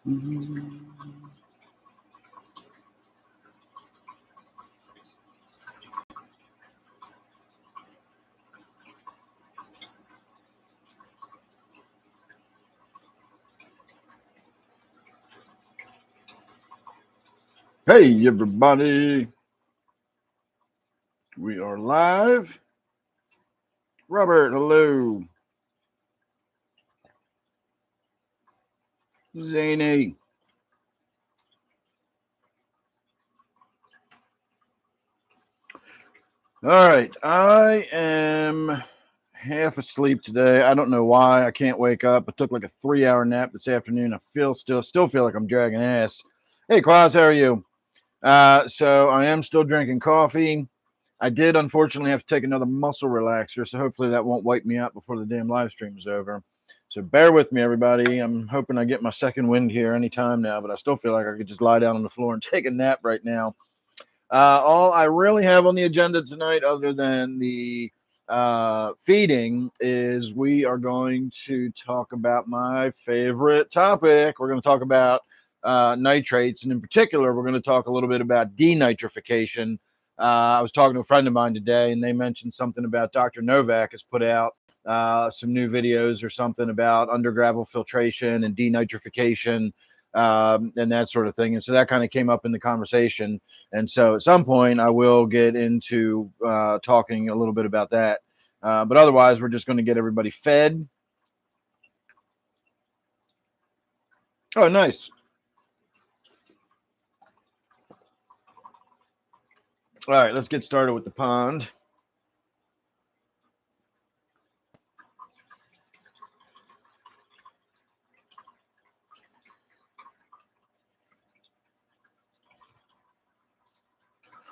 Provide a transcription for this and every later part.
Hey, everybody. We are live. Robert, hello. Zany. All right. I am half asleep today. I don't know why. I can't wake up. I took like a 3-hour nap this afternoon. I still feel like I'm dragging ass. Hey, Quaz, how are you? So I am still drinking coffee. I did unfortunately have to take another muscle relaxer, so hopefully that won't wipe me out before the damn live stream is over. So bear with me, everybody. I'm hoping I get my second wind here anytime now, but I still feel like I could just lie down on the floor and take a nap right now. All I really have on the agenda tonight, other than the feeding, is we are going to talk about my favorite topic. We're going to talk about nitrates, and in particular, we're going to talk a little bit about denitrification. I was talking to a friend of mine today, and they mentioned something about Dr. Novak has put out some new videos or something about undergravel filtration and denitrification and that sort of thing. And so that kind of came up in the conversation. And so at some point, I will get into talking a little bit about that. But otherwise, we're just going to get everybody fed. Oh, nice. All right, let's get started with the pond.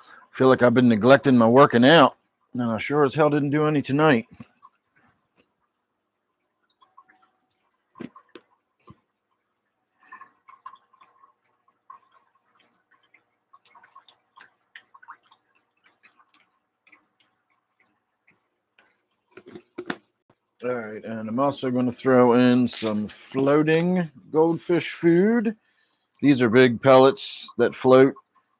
I feel like I've been neglecting my working out. No, I sure as hell didn't do any tonight. All right, and I'm also going to throw in some floating goldfish food. These are big pellets that float,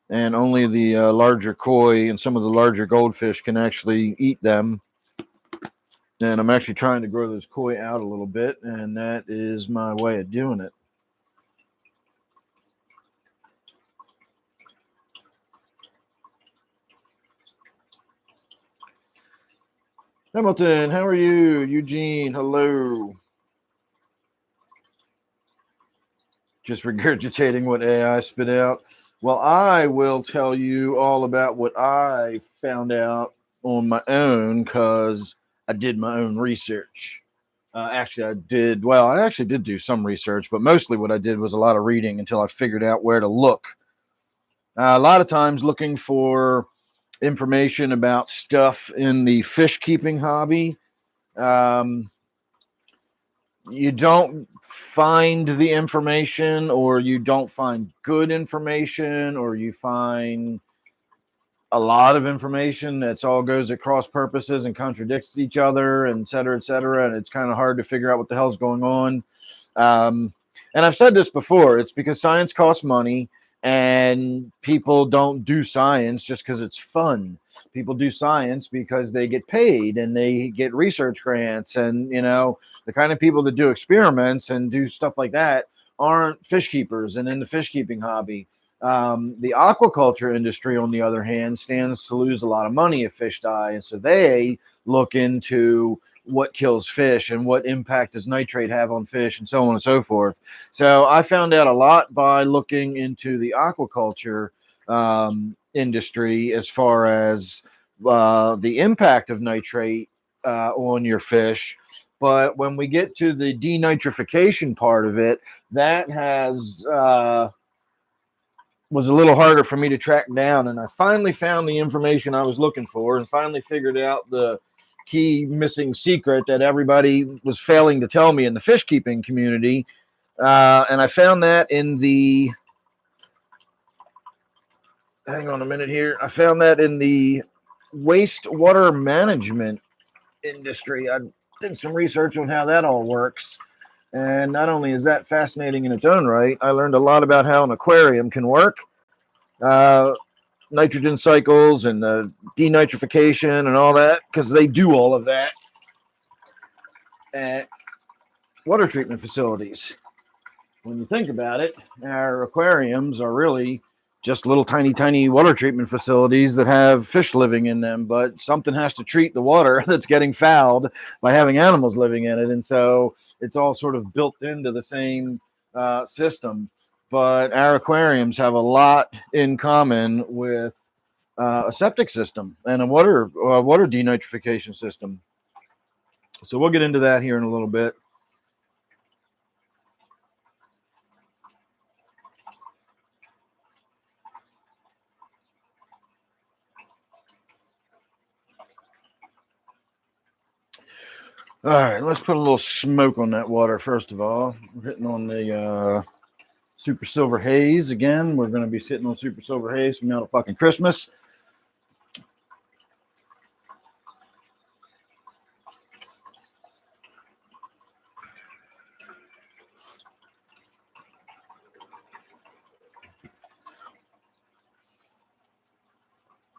and only the larger koi and some of the larger goldfish can actually eat them. And I'm actually trying to grow those koi out a little bit, and that is my way of doing it. Hamilton, how are you? Eugene, hello. Just regurgitating what AI spit out. Well, I will tell you all about what I found out on my own because I did my own research. I actually did do some research, but mostly what I did was a lot of reading until I figured out where to look. A lot of times looking for information about stuff in the fish keeping hobby. You don't find the information, or you don't find good information, or you find a lot of information that's all goes at cross purposes and contradicts each other, and et cetera, et cetera. And it's kind of hard to figure out what the hell's going on. And I've said this before, it's because science costs money, and people don't do science just because it's fun. People do science because they get paid and they get research grants. And, the kind of people that do experiments and do stuff like that aren't fish keepers and in the fish keeping hobby. The aquaculture industry, on the other hand, stands to lose a lot of money if fish die. And so they look into what kills fish and what impact does nitrate have on fish and so on and so forth. So I found out a lot by looking into the aquaculture industry as far as the impact of nitrate on your fish. But when we get to the denitrification part of it, that was a little harder for me to track down. And I finally found the information I was looking for and finally figured out the key missing secret that everybody was failing to tell me in the fish keeping community. And I found that in the, hang on a minute here. I found that in the wastewater management industry. I did some research on how that all works. And not only is that fascinating in its own right, I learned a lot about how an aquarium can work, uh, nitrogen cycles and denitrification and all that, because they do all of that at water treatment facilities. When you think about it, our aquariums are really just little tiny water treatment facilities that have fish living in them, but something has to treat the water that's getting fouled by having animals living in it. And so it's all sort of built into the same system. But our aquariums have a lot in common with a septic system and a water denitrification system. So we'll get into that here in a little bit. All right, let's put a little smoke on that water first of all. We're hitting on the Super Silver Haze again. We're going to be sitting on Super Silver Haze from now to fucking Christmas.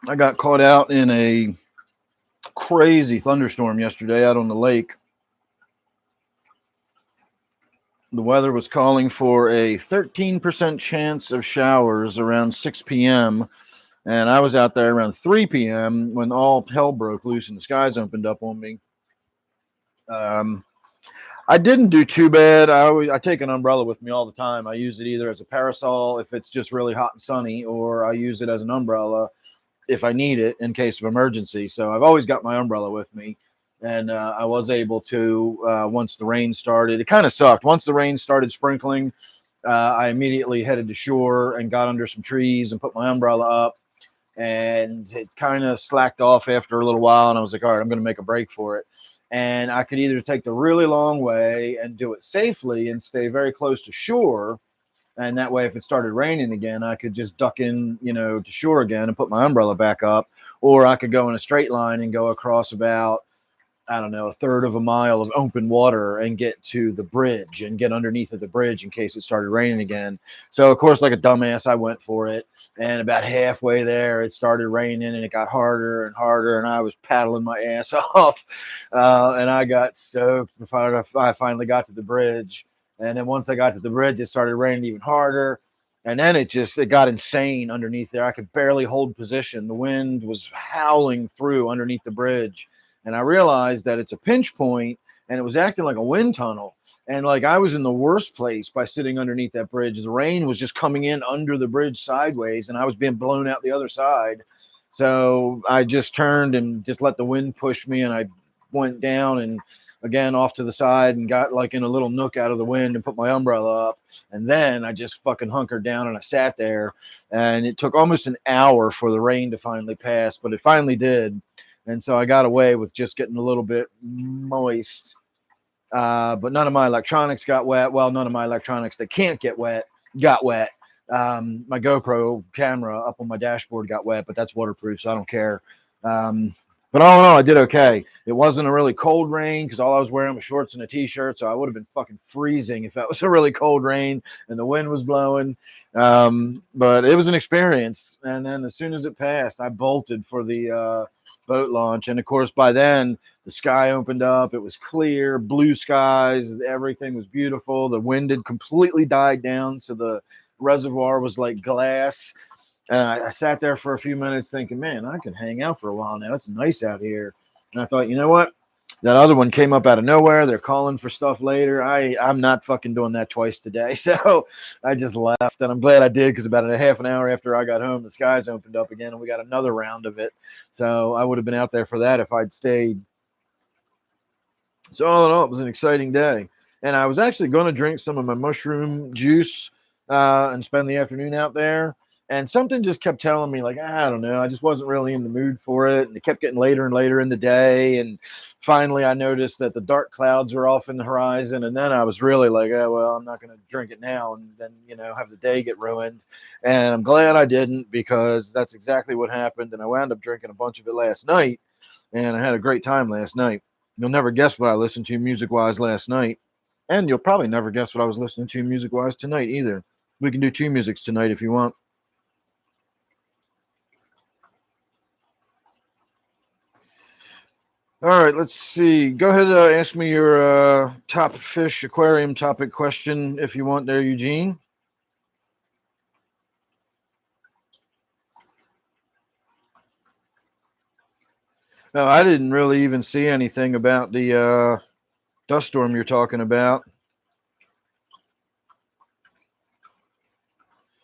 I got caught out in a crazy thunderstorm yesterday out on the lake. The weather was calling for a 13% chance of showers around 6 p.m. And I was out there around 3 p.m. when all hell broke loose and the skies opened up on me. I didn't do too bad. I take an umbrella with me all the time. I use it either as a parasol if it's just really hot and sunny, or I use it as an umbrella if I need it in case of emergency. So I've always got my umbrella with me. And I was able to, once the rain started, it kind of sucked. Once the rain started sprinkling, I immediately headed to shore and got under some trees and put my umbrella up. And it kind of slacked off after a little while. And I was like, all right, I'm going to make a break for it. And I could either take the really long way and do it safely and stay very close to shore. And that way, if it started raining again, I could just duck in, to shore again and put my umbrella back up. Or I could go in a straight line and go across about, I don't know, a third of a mile of open water and get to the bridge and get underneath of the bridge in case it started raining again. So, of course, like a dumbass, I went for it. And about halfway there, it started raining and it got harder and harder. And I was paddling my ass off. And I got soaked before I finally got to the bridge. And then once I got to the bridge, it started raining even harder. And then it got insane underneath there. I could barely hold position. The wind was howling through underneath the bridge. And I realized that it's a pinch point and it was acting like a wind tunnel. And like I was in the worst place by sitting underneath that bridge. The rain was just coming in under the bridge sideways and I was being blown out the other side. So I just turned and just let the wind push me and I went down and again off to the side and got like in a little nook out of the wind and put my umbrella up. And then I just fucking hunkered down and I sat there. And it took almost an hour for the rain to finally pass, but it finally did. And so I got away with just getting a little bit moist. But none of my electronics got wet. Well, none of my electronics that can't get wet got wet. My GoPro camera up on my dashboard got wet, but that's waterproof, so I don't care. But all in all, I did okay. It wasn't a really cold rain because all I was wearing was shorts and a t-shirt, so I would have been fucking freezing if that was a really cold rain and the wind was blowing. But it was an experience. And then as soon as it passed, I bolted for the boat launch. And of course, by then, the sky opened up. It was clear, blue skies. Everything was beautiful. The wind had completely died down, so the reservoir was like glass. And I sat there for a few minutes thinking, man, I can hang out for a while now. It's nice out here. And I thought, you know what? That other one came up out of nowhere. They're calling for stuff later. I'm not fucking doing that twice today. So I just left. And I'm glad I did because about a half an hour after I got home, the skies opened up again and we got another round of it. So I would have been out there for that if I'd stayed. So all in all, it was an exciting day. And I was actually going to drink some of my mushroom juice and spend the afternoon out there. And something just kept telling me, like, I don't know, I just wasn't really in the mood for it. And it kept getting later and later in the day. And finally, I noticed that the dark clouds were off in the horizon. And then I was really like, oh, well, I'm not going to drink it now and then, have the day get ruined. And I'm glad I didn't because that's exactly what happened. And I wound up drinking a bunch of it last night. And I had a great time last night. You'll never guess what I listened to music-wise last night. And you'll probably never guess what I was listening to music-wise tonight either. We can do two musics tonight if you want. All right, let's see. Go ahead, ask me your top fish aquarium topic question if you want there, Eugene. No, I didn't really even see anything about the dust storm you're talking about.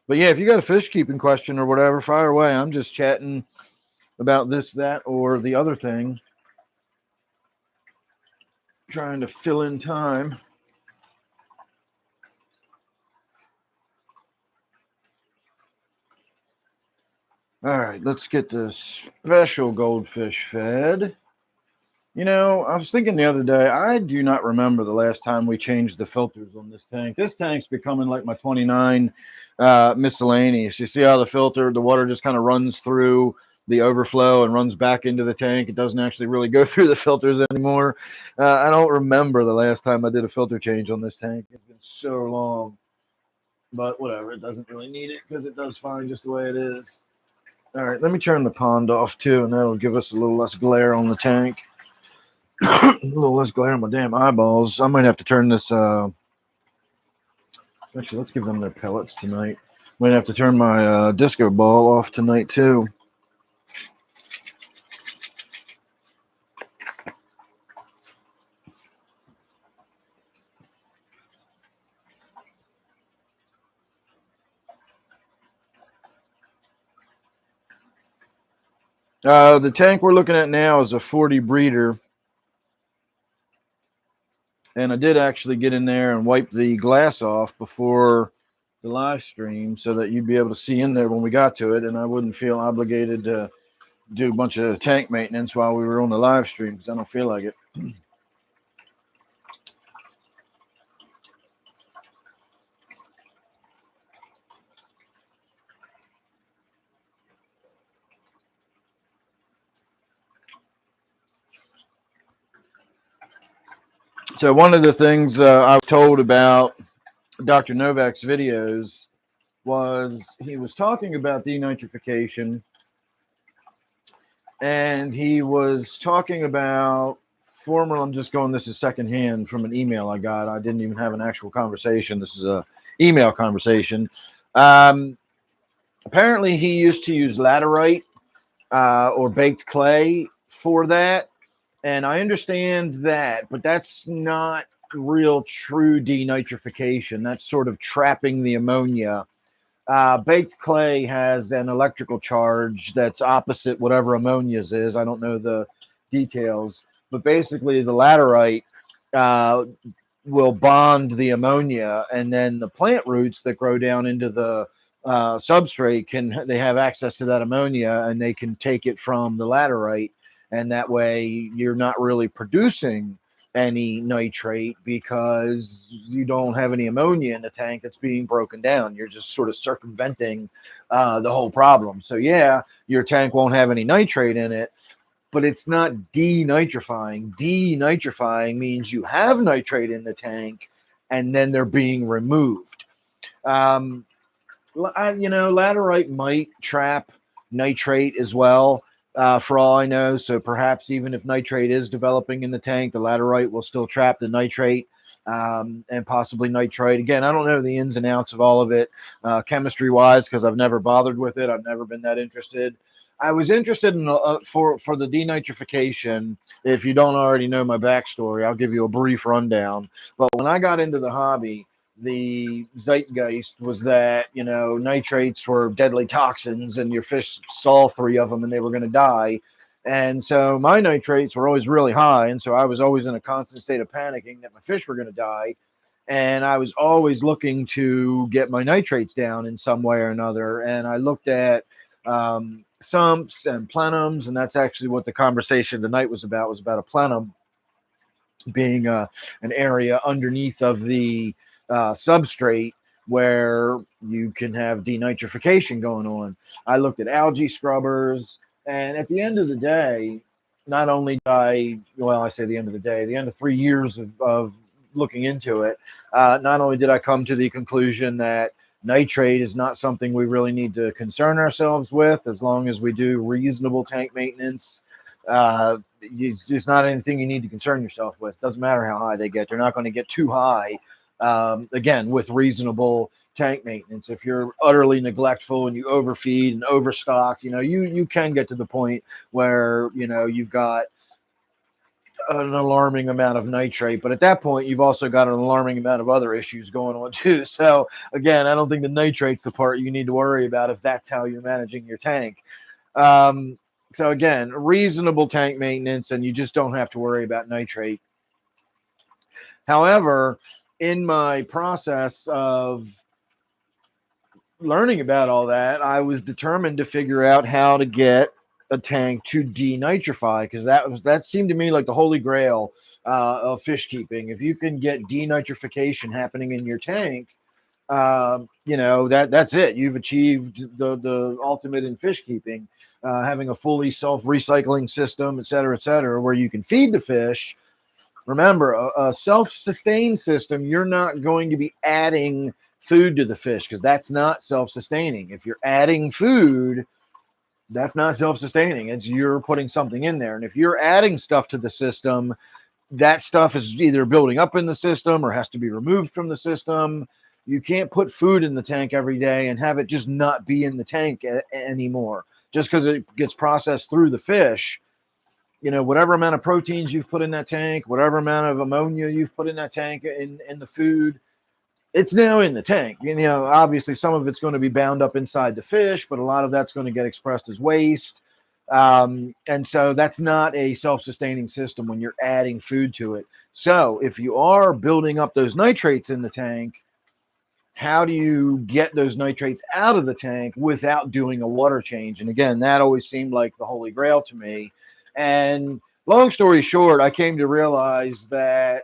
But yeah, if you got a fish keeping question or whatever, fire away. I'm just chatting about this, that, or the other thing. Trying to fill in time. All right, let's get the special goldfish fed. You know, I was thinking the other day, I do not remember the last time we changed the filters on this tank. This tank's becoming like my 29 miscellaneous. You see how the water just kind of runs through the overflow and runs back into the tank. It doesn't actually really go through the filters anymore. I don't remember the last time I did a filter change on this tank. It's been so long. But whatever, it doesn't really need it because it does fine just the way it is. All right, let me turn the pond off too, and that'll give us a little less glare on the tank. A little less glare on my damn eyeballs. I might have to turn this. Actually, let's give them their pellets tonight. Might have to turn my disco ball off tonight too. The tank we're looking at now is a 40 breeder. And I did actually get in there and wipe the glass off before the live stream so that you'd be able to see in there when we got to it, and I wouldn't feel obligated to do a bunch of tank maintenance while we were on the live stream because I don't feel like it. So one of the things I was told about Dr. Novak's videos was he was talking about denitrification, and he was talking about former. I'm just going. This is secondhand from an email I got. I didn't even have an actual conversation. This is a email conversation. Apparently, he used to use laterite or baked clay for that, and I understand that, but that's not real true denitrification. That's sort of trapping the ammonia. Baked clay has an electrical charge that's opposite whatever ammonia's is. I don't know the details, but basically the laterite will bond the ammonia, and then the plant roots that grow down into the substrate they have access to that ammonia, and they can take it from the laterite, and that way you're not really producing any nitrate because you don't have any ammonia in the tank that's being broken down. You're just sort of circumventing the whole problem. So yeah, your tank won't have any nitrate in it, but it's not denitrifying. Denitrifying means you have nitrate in the tank and then they're being removed. Laterite might trap nitrate as well. For all I know. So perhaps even if nitrate is developing in the tank, the laterite will still trap the nitrate and possibly nitrite. Again, I don't know the ins and outs of all of it chemistry wise because I've never bothered with it. I've never been that interested. I was interested in for the denitrification. If you don't already know my backstory, I'll give you a brief rundown. But when I got into the hobby, the zeitgeist was that nitrates were deadly toxins and your fish saw 3 of them and they were going to die, and so my nitrates were always really high, and so I was always in a constant state of panicking that my fish were going to die, and I was always looking to get my nitrates down in some way or another. And I looked at sumps and plenums, and that's actually what the conversation tonight was about a plenum being an area underneath of the substrate where you can have denitrification going on. I looked at algae scrubbers, and at the end of the day, not only did I say the end of the day, the end of 3 years of looking into it, not only did I come to the conclusion that nitrate is not something we really need to concern ourselves with as long as we do reasonable tank maintenance. It's not anything you need to concern yourself with. Doesn't matter how high they get. They're not going to get too high, again, with reasonable tank maintenance. If you're utterly neglectful and you overfeed and overstock, you can get to the point where, you've got an alarming amount of nitrate, but at that point you've also got an alarming amount of other issues going on too. So again, I don't think the nitrate's the part you need to worry about if that's how you're managing your tank. So again, reasonable tank maintenance, and you just don't have to worry about nitrate. However, in my process of learning about all that, I was determined to figure out how to get a tank to denitrify, because that seemed to me like the holy grail of fish keeping. If you can get denitrification happening in your tank, that's it. You've achieved the ultimate in fish keeping. Having a fully self-recycling system, et cetera, where you can feed the fish. Remember, a self-sustained system, you're not going to be adding food to the fish, because that's not self-sustaining. If you're adding food, that's not self-sustaining. It's you're putting something in there. And if you're adding stuff to the system, that stuff is either building up in the system or has to be removed from the system. You can't put food in the tank every day and have it just not be in the tank anymore. Just because it gets processed through the fish, whatever amount of proteins you've put in that tank, whatever amount of ammonia you've put in that tank in the food, it's now in the tank. Obviously some of it's going to be bound up inside the fish, but a lot of that's going to get expressed as waste. And so that's not a self-sustaining system when you're adding food to it. So if you are building up those nitrates in the tank, how do you get those nitrates out of the tank without doing a water change? And again, that always seemed like the holy grail to me. And long story short, I came to realize that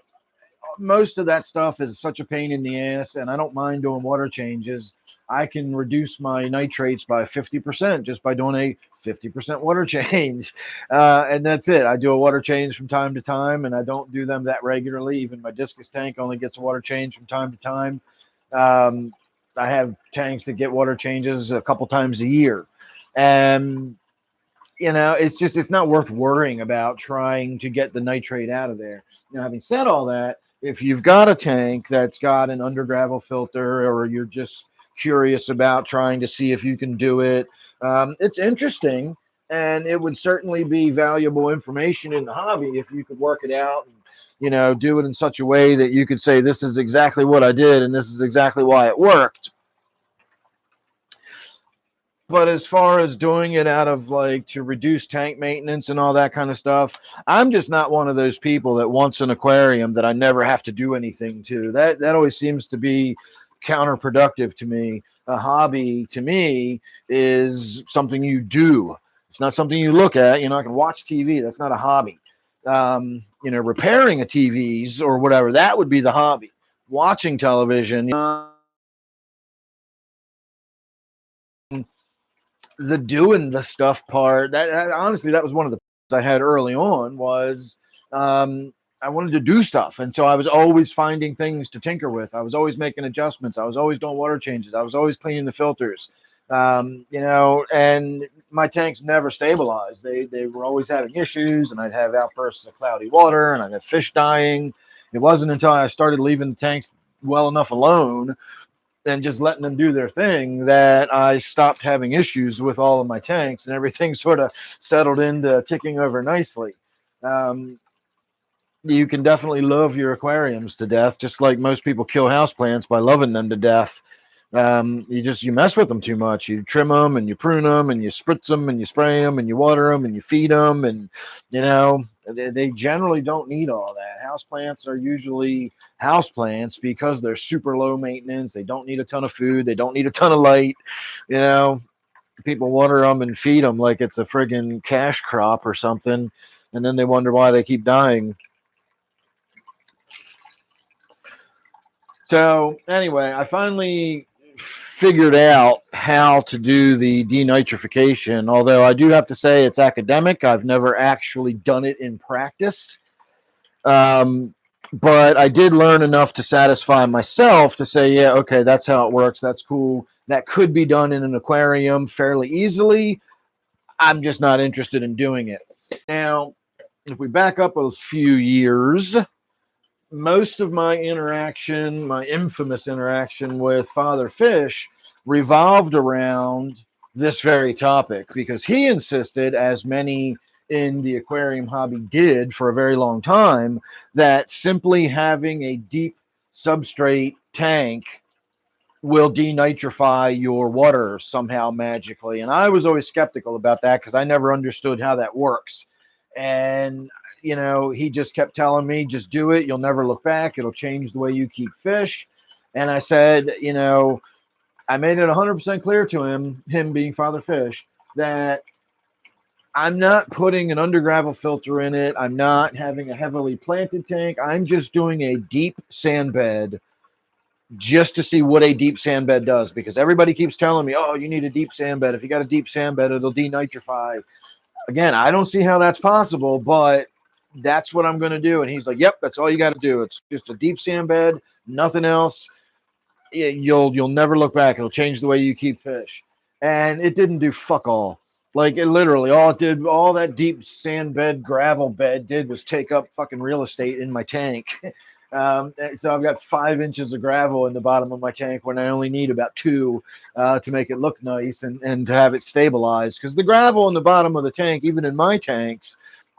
most of that stuff is such a pain in the ass, and I don't mind doing water changes. I can reduce my nitrates by 50% just by doing a 50% water change. And that's it. I do a water change from time to time, and I don't do them that regularly. Even my discus tank only gets a water change from time to time. I have tanks that get water changes a couple times a year. And it's not worth worrying about trying to get the nitrate out of there. Now, having said all that, if you've got a tank that's got an under gravel filter, or you're just curious about trying to see if you can do it, it's interesting, and it would certainly be valuable information in the hobby if you could work it out and, do it in such a way that you could say, this is exactly what I did and this is exactly why it worked. But as far as doing it out of to reduce tank maintenance and all that kind of stuff, I'm just not one of those people that wants an aquarium that I never have to do anything to. That always seems to be counterproductive to me. A hobby to me is something you do. It's not something you look at. I can watch TV. That's not a hobby. Repairing a TVs or whatever, that would be the hobby. Watching television, the doing the stuff part, that honestly, that was one of the I had early on was I wanted to do stuff. And so I was always finding things to tinker with. I was always making adjustments. I was always doing water changes. I was always cleaning the filters, and my tanks never stabilized. They were always having issues, and I'd have outbursts of cloudy water, and I'd have fish dying. It wasn't until I started leaving the tanks well enough alone and just letting them do their thing that I stopped having issues with all of my tanks, and everything sort of settled into ticking over nicely. You can definitely love your aquariums to death, just like most people kill houseplants by loving them to death. You mess with them too much. You trim them and you prune them and you spritz them and you spray them and you water them and you feed them, and they generally don't need all that. Houseplants are usually houseplants because they're super low maintenance. They don't need a ton of food. They don't need a ton of light. People water them and feed them like it's a friggin' cash crop or something, and then they wonder why they keep dying. So anyway, I finally figured out how to do the denitrification, although I do have to say it's academic. I've never actually done it in practice. But I did learn enough to satisfy myself to say, yeah, okay, that's how it works. That's cool. That could be done in an aquarium fairly easily. I'm just not interested in doing it. Now, if we back up a few years, most of my interaction, my infamous interaction with Father Fish, revolved around this very topic because he insisted, as many in the aquarium hobby did for a very long time, that simply having a deep substrate tank will denitrify your water somehow magically. And I was always skeptical about that because I never understood how that works. And, you know, he just kept telling me, just do it. You'll never look back. It'll change the way you keep fish. And I said, you know, I made it 100% clear to him being Father Fish, that I'm not putting an under gravel filter in it. I'm not having a heavily planted tank. I'm just doing a deep sand bed just to see what a deep sand bed does, because everybody keeps telling me, oh, you need a deep sand bed. If you got a deep sand bed, it'll denitrify. Again, I don't see how that's possible, but that's what I'm going to do. And he's like, yep, that's all you got to do. It's just a deep sand bed, nothing else. You'll never look back. It'll change the way you keep fish. And it didn't do fuck all. Like, it literally, all that deep sand bed, gravel bed did was take up fucking real estate in my tank. So I've got 5 inches of gravel in the bottom of my tank when I only need about 2 to make it look nice and to have it stabilized. Because the gravel in the bottom of the tank, even in my tanks,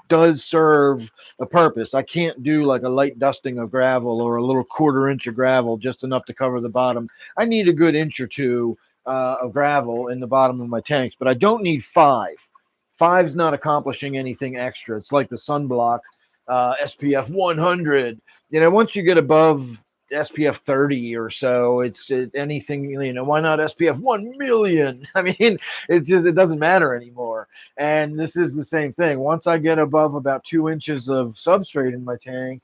does serve a purpose. I can't do like a light dusting of gravel or a little 1/4 inch of gravel, just enough to cover the bottom. I need a good inch or 2 of gravel in the bottom of my tanks, but I don't need 5. 5's not accomplishing anything extra. It's like the sunblock, SPF 100. You know, once you get above SPF 30 or so, it's anything, you know, why not SPF 1 million? I mean, it doesn't matter anymore. And this is the same thing. Once I get above about 2 inches of substrate in my tank,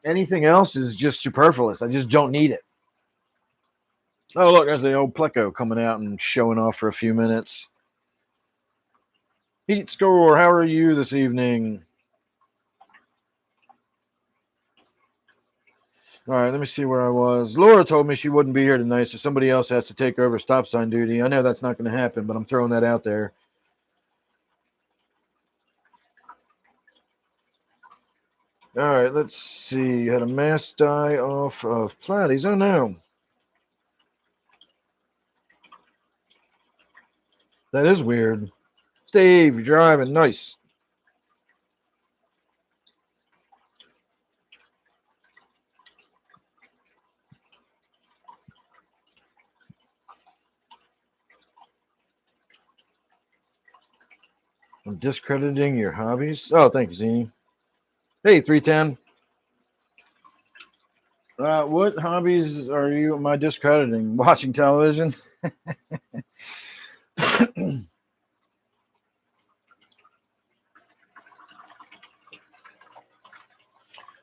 anything else is just superfluous. I just don't need it. Oh, look, there's the old Pleco coming out and showing off for a few minutes. Heat Score, how are you this evening? All right, let me see where I was. Laura told me she wouldn't be here tonight, so somebody else has to take over stop sign duty. I know that's not going to happen, but I'm throwing that out there. All right, let's see. You had a mass die off of platies. Oh, no. That is weird. Steve, you're driving. Nice. I'm discrediting your hobbies. Oh, thank you, Zini. Hey, 310. What hobbies am I discrediting? Watching television?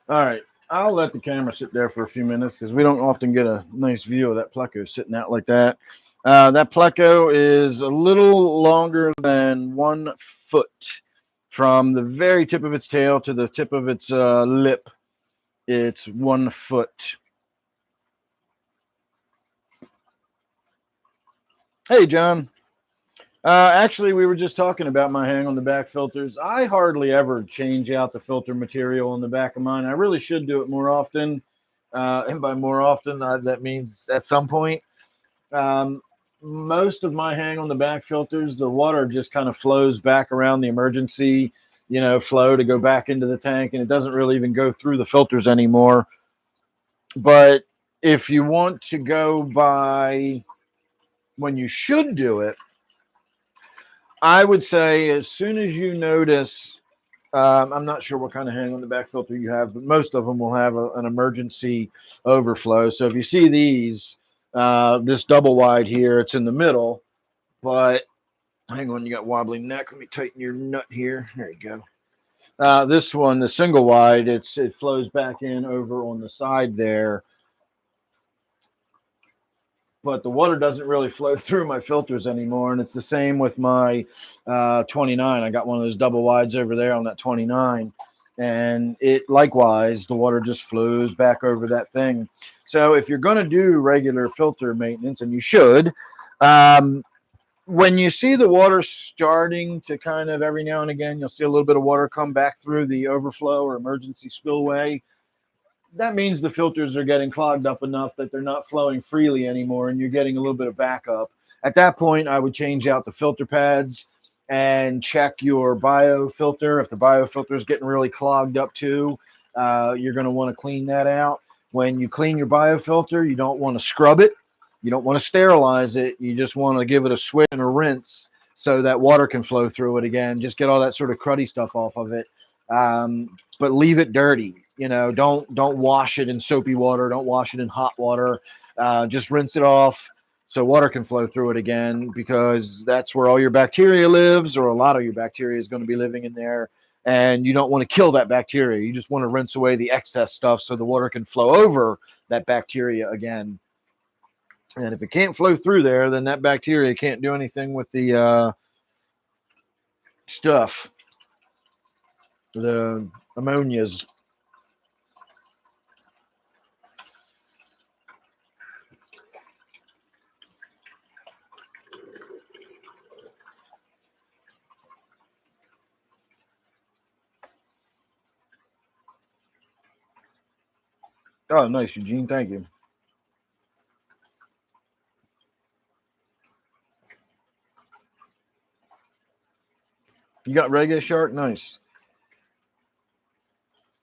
All right. I'll let the camera sit there for a few minutes because we don't often get a nice view of that pleco sitting out like that. That pleco is a little longer than 1 foot from the very tip of its tail to the tip of its lip. It's 1 foot. Hey, John. Actually, we were just talking about my hang on the back filters. I hardly ever change out the filter material on the back of mine. I really should do it more often. And by more often, that means at some point. Most of my hang on the back filters, the water just kind of flows back around the emergency, flow to go back into the tank, and it doesn't really even go through the filters anymore. But if you want to go by when you should do it, I would say as soon as you notice, I'm not sure what kind of hang on the back filter you have, but most of them will have an emergency overflow. So if you see these, this double wide here, it's in the middle, but hang on, you got wobbly neck. Let me tighten your nut here. There you go. This one, the single wide, it flows back in over on the side there. But the water doesn't really flow through my filters anymore. And it's the same with my 29. I got one of those double wides over there on that 29. and it likewise, the water just flows back over that thing. So if you're going to do regular filter maintenance, and you should, um, when you see the water starting to kind of every now and again, you'll see a little bit of water come back through the overflow or emergency spillway. That means the filters are getting clogged up enough that they're not flowing freely anymore, and you're getting a little bit of backup. At that point, I would change out the filter pads and check your biofilter. If the biofilter is getting really clogged up too, you're going to want to clean that out. When you clean your biofilter, you don't want to scrub it. You don't want to sterilize it. You just want to give it a switch and a rinse so that water can flow through it again. Just get all that sort of cruddy stuff off of it. But leave it dirty. Don't wash it in soapy water. Don't wash it in hot water. Just rinse it off so water can flow through it again, because that's where all your bacteria lives, or a lot of your bacteria is going to be living in there. And you don't want to kill that bacteria. You just want to rinse away the excess stuff so the water can flow over that bacteria again. And if it can't flow through there, then that bacteria can't do anything with the stuff, the ammonias. Oh, nice, Eugene. Thank you. You got Reggae Shark? Nice.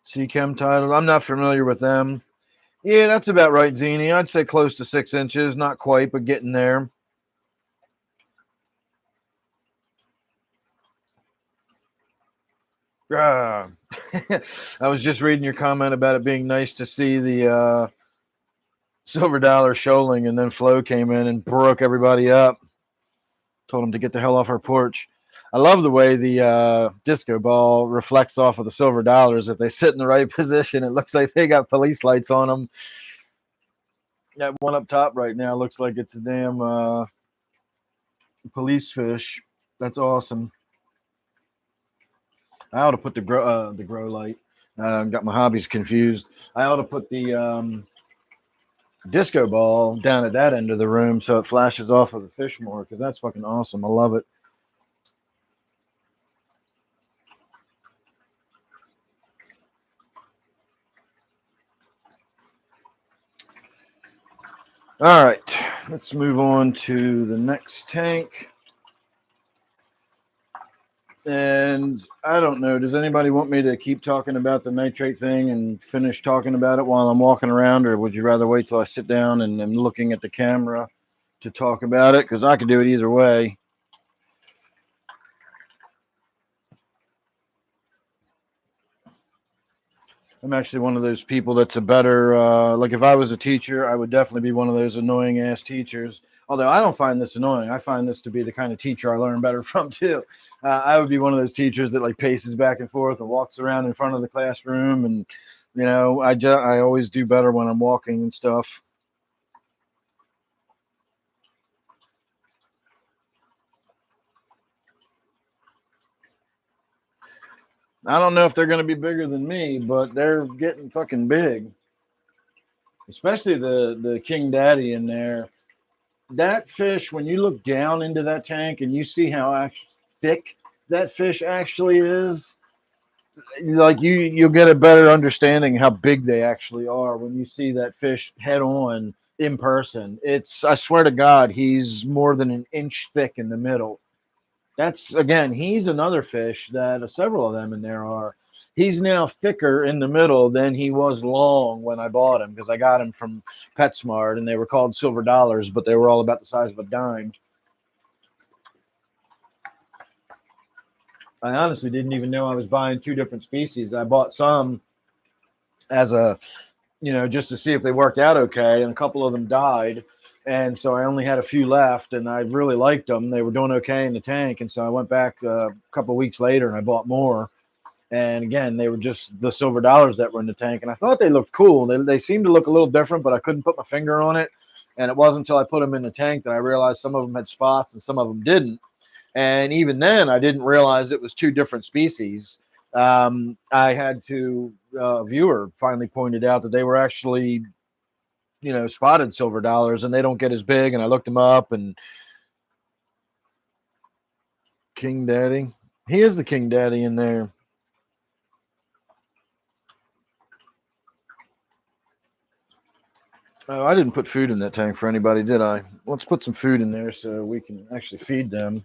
Sea Chem titled. I'm not familiar with them. Yeah, that's about right, Zini. I'd say close to 6 inches. Not quite, but getting there. Ah. I was just reading your comment about it being nice to see the silver dollar shoaling, and then Flo came in and broke everybody up. Told them to get the hell off our porch. I love the way the disco ball reflects off of the silver dollars. If they sit in the right position, it looks like they got police lights on them. That one up top right now looks like it's a damn police fish. That's awesome. I ought to put the grow light. Got my hobbies confused. I ought to put the disco ball down at that end of the room so it flashes off of the fish more, because that's fucking awesome. I love it. All right, let's move on to the next tank. And I don't know, does anybody want me to keep talking about the nitrate thing and finish talking about it while I'm walking around, or would you rather wait till I sit down and am looking at the camera to talk about it? Because I could do it either way. I'm actually one of those people that's a better, like if I was a teacher, I would definitely be one of those annoying ass teachers. Although I don't find this annoying. I find this to be the kind of teacher I learn better from too. I would be one of those teachers that like paces back and forth and walks around in front of the classroom. And, I always do better when I'm walking and stuff. I don't know if they're going to be bigger than me, but they're getting fucking big. Especially the King Daddy in there. That fish, when you look down into that tank and you see how thick that fish actually is, like you'll get a better understanding how big they actually are when you see that fish head on in person. I swear to God, he's more than an inch thick in the middle. That's, again, he's another fish that several of them in there are. He's now thicker in the middle than he was long when I bought him, because I got him from PetSmart and they were called silver dollars, but they were all about the size of a dime. I honestly didn't even know I was buying two different species. I bought some as just to see if they worked out okay, and a couple of them died. And so I only had a few left, and I really liked them. They were doing okay in the tank. And so I went back a couple of weeks later and I bought more. And again, they were just the silver dollars that were in the tank. And I thought they looked cool. They seemed to look a little different, but I couldn't put my finger on it. And it wasn't until I put them in the tank that I realized some of them had spots and some of them didn't. And even then, I didn't realize it was two different species. I had to, a viewer finally pointed out that they were actually, spotted silver dollars and they don't get as big. And I looked them up and King Daddy, he is the King Daddy in there. Oh, I didn't put food in that tank for anybody, did I? Let's put some food in there so we can actually feed them.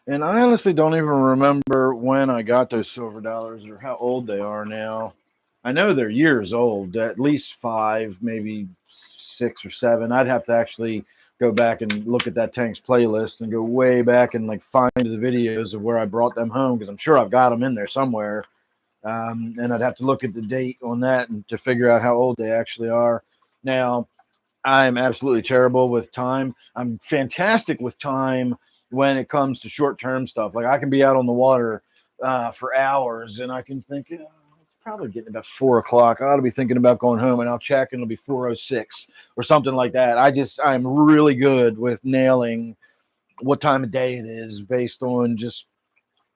And I honestly don't even remember when I got those silver dollars or how old they are now. I know they're years old, at least 5, maybe 6 or 7. I'd have to actually go back and look at that tank's playlist and go way back and like find the videos of where I brought them home because I'm sure I've got them in there somewhere. And I'd have to look at the date on that and to figure out how old they actually are. Now, I'm absolutely terrible with time. I'm fantastic with time when it comes to short-term stuff. Like I can be out on the water for hours, and I can think, it's probably getting about 4 o'clock. I ought to be thinking about going home, and I'll check, and it'll be 4:06 or something like that. I'm really good with nailing what time of day it is based on just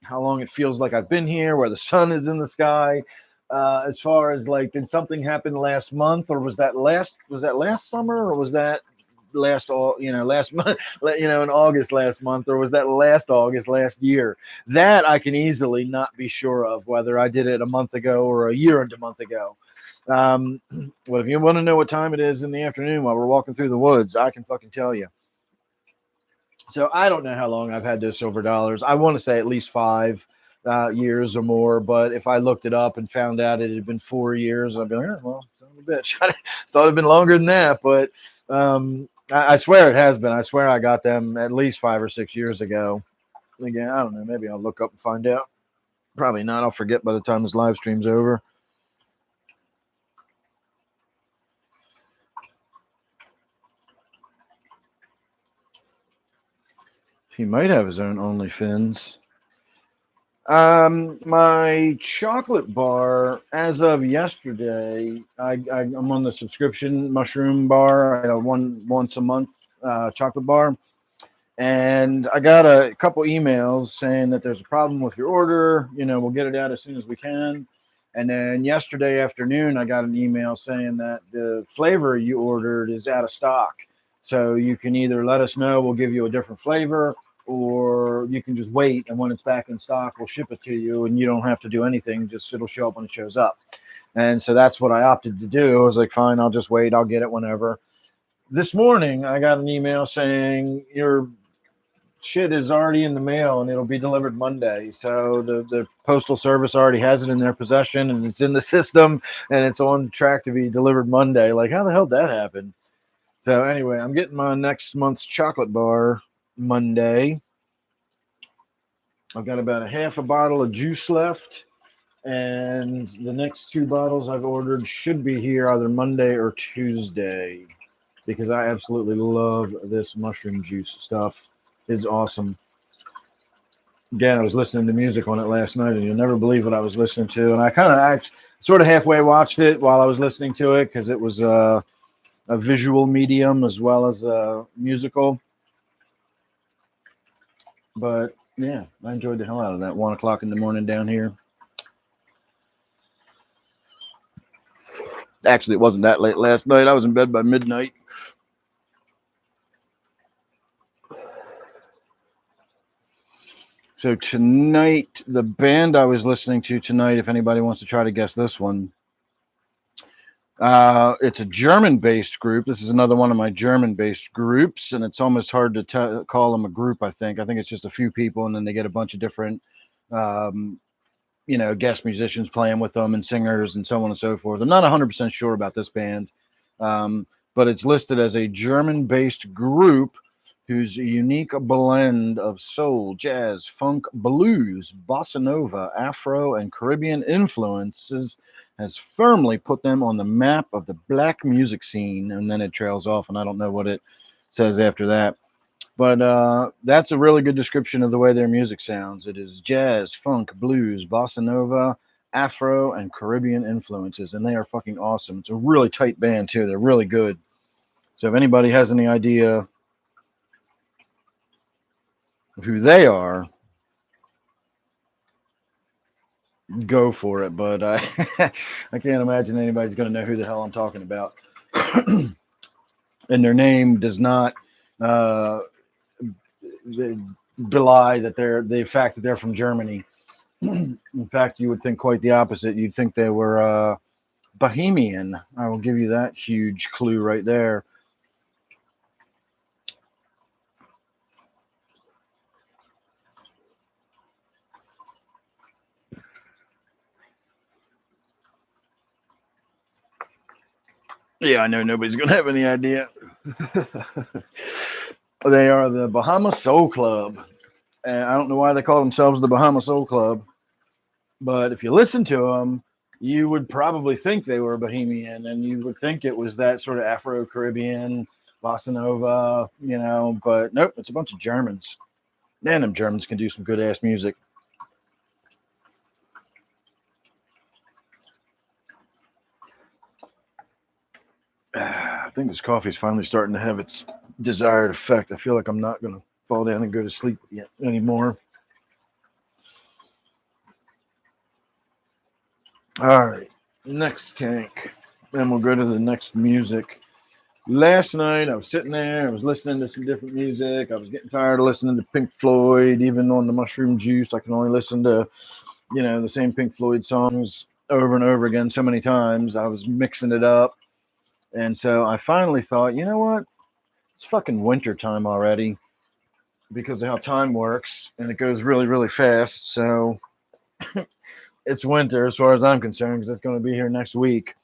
how long it feels like I've been here, where the sun is in the sky. As far as like, did something happen last month, or was that last summer, or was that last month, in August last month, or was that last August last year? That I can easily not be sure of whether I did it a month ago or a year and a month ago. Well, if you want to know what time it is in the afternoon while we're walking through the woods, I can fucking tell you. So I don't know how long I've had those silver dollars. I want to say at least 5 years or more. But if I looked it up and found out it had been 4 years, I'd be like, oh, well, son of a bitch. I thought it'd been longer than that. But I swear it has been. I swear I got them at least 5 or 6 years ago. Again, I don't know. Maybe I'll look up and find out. Probably not. I'll forget by the time this live stream's over. He might have his own OnlyFans. My chocolate bar, as of yesterday, I'm on the subscription mushroom bar. I got one once a month chocolate bar, and I got a couple emails saying that there's a problem with your order. We'll get it out as soon as we can. And then yesterday afternoon, I got an email saying that the flavor you ordered is out of stock. So you can either let us know, we'll give you a different flavor, or you can just wait, and when it's back in stock, we'll ship it to you, and you don't have to do anything. Just it'll show up when it shows up. And so that's what I opted to do. I was like, fine, I'll just wait. I'll get it whenever. This morning, I got an email saying your shit is already in the mail, and it'll be delivered Monday. So the postal service already has it in their possession, and it's in the system, and it's on track to be delivered Monday. Like, how the hell did that happen? So anyway, I'm getting my next month's chocolate bar Monday. I've got about a half a bottle of juice left, and the next 2 bottles I've ordered should be here either Monday or Tuesday, because I absolutely love this mushroom juice stuff. It's awesome. Again, I was listening to music on it last night, and you'll never believe what I was listening to. And I kind of sort of halfway watched it while I was listening to it, because it was a visual medium as well as a musical. But yeah, I enjoyed the hell out of that 1 o'clock in the morning down here. Actually, it wasn't that late last night. I was in bed by midnight. So tonight, the band I was listening to tonight, if anybody wants to try to guess this one, it's a German-based group. This is another one of my German-based groups, and it's almost hard to call them a group, I think. I think it's just a few people, and then they get a bunch of different, guest musicians playing with them and singers and so on and so forth. I'm not 100% sure about this band, but it's listed as a German-based group whose unique blend of soul, jazz, funk, blues, bossa nova, Afro, and Caribbean influences has firmly put them on the map of the black music scene. And then it trails off, and I don't know what it says after that. But that's a really good description of the way their music sounds. It is jazz, funk, blues, bossa nova, Afro, and Caribbean influences, and they are fucking awesome. It's a really tight band too. They're really good. So if anybody has any idea of who they are, go for it. But I I can't imagine anybody's going to know who the hell I'm talking about. And their name does not uh, belie that the fact that they're from Germany. In fact, you would think quite the opposite. You'd think they were Bohemian. I will give you that huge clue right there. Yeah, I know nobody's going to have any idea. They are the Bahama Soul Club. And I don't know why they call themselves the Bahama Soul Club, but if you listen to them, you would probably think they were Bohemian, and you would think it was that sort of Afro-Caribbean, bossa nova, but nope, it's a bunch of Germans. Man, them Germans can do some good-ass music. I think this coffee is finally starting to have its desired effect. I feel like I'm not going to fall down and go to sleep yet anymore. All right, next tank. Then we'll go to the next music. Last night I was sitting there, I was listening to some different music. I was getting tired of listening to Pink Floyd. Even on the Mushroom Juice, I can only listen to, the same Pink Floyd songs over and over again so many times. I was mixing it up. And so I finally thought, you know what? It's fucking winter time already because of how time works, and it goes really, really fast. So it's winter as far as I'm concerned because it's going to be here next week.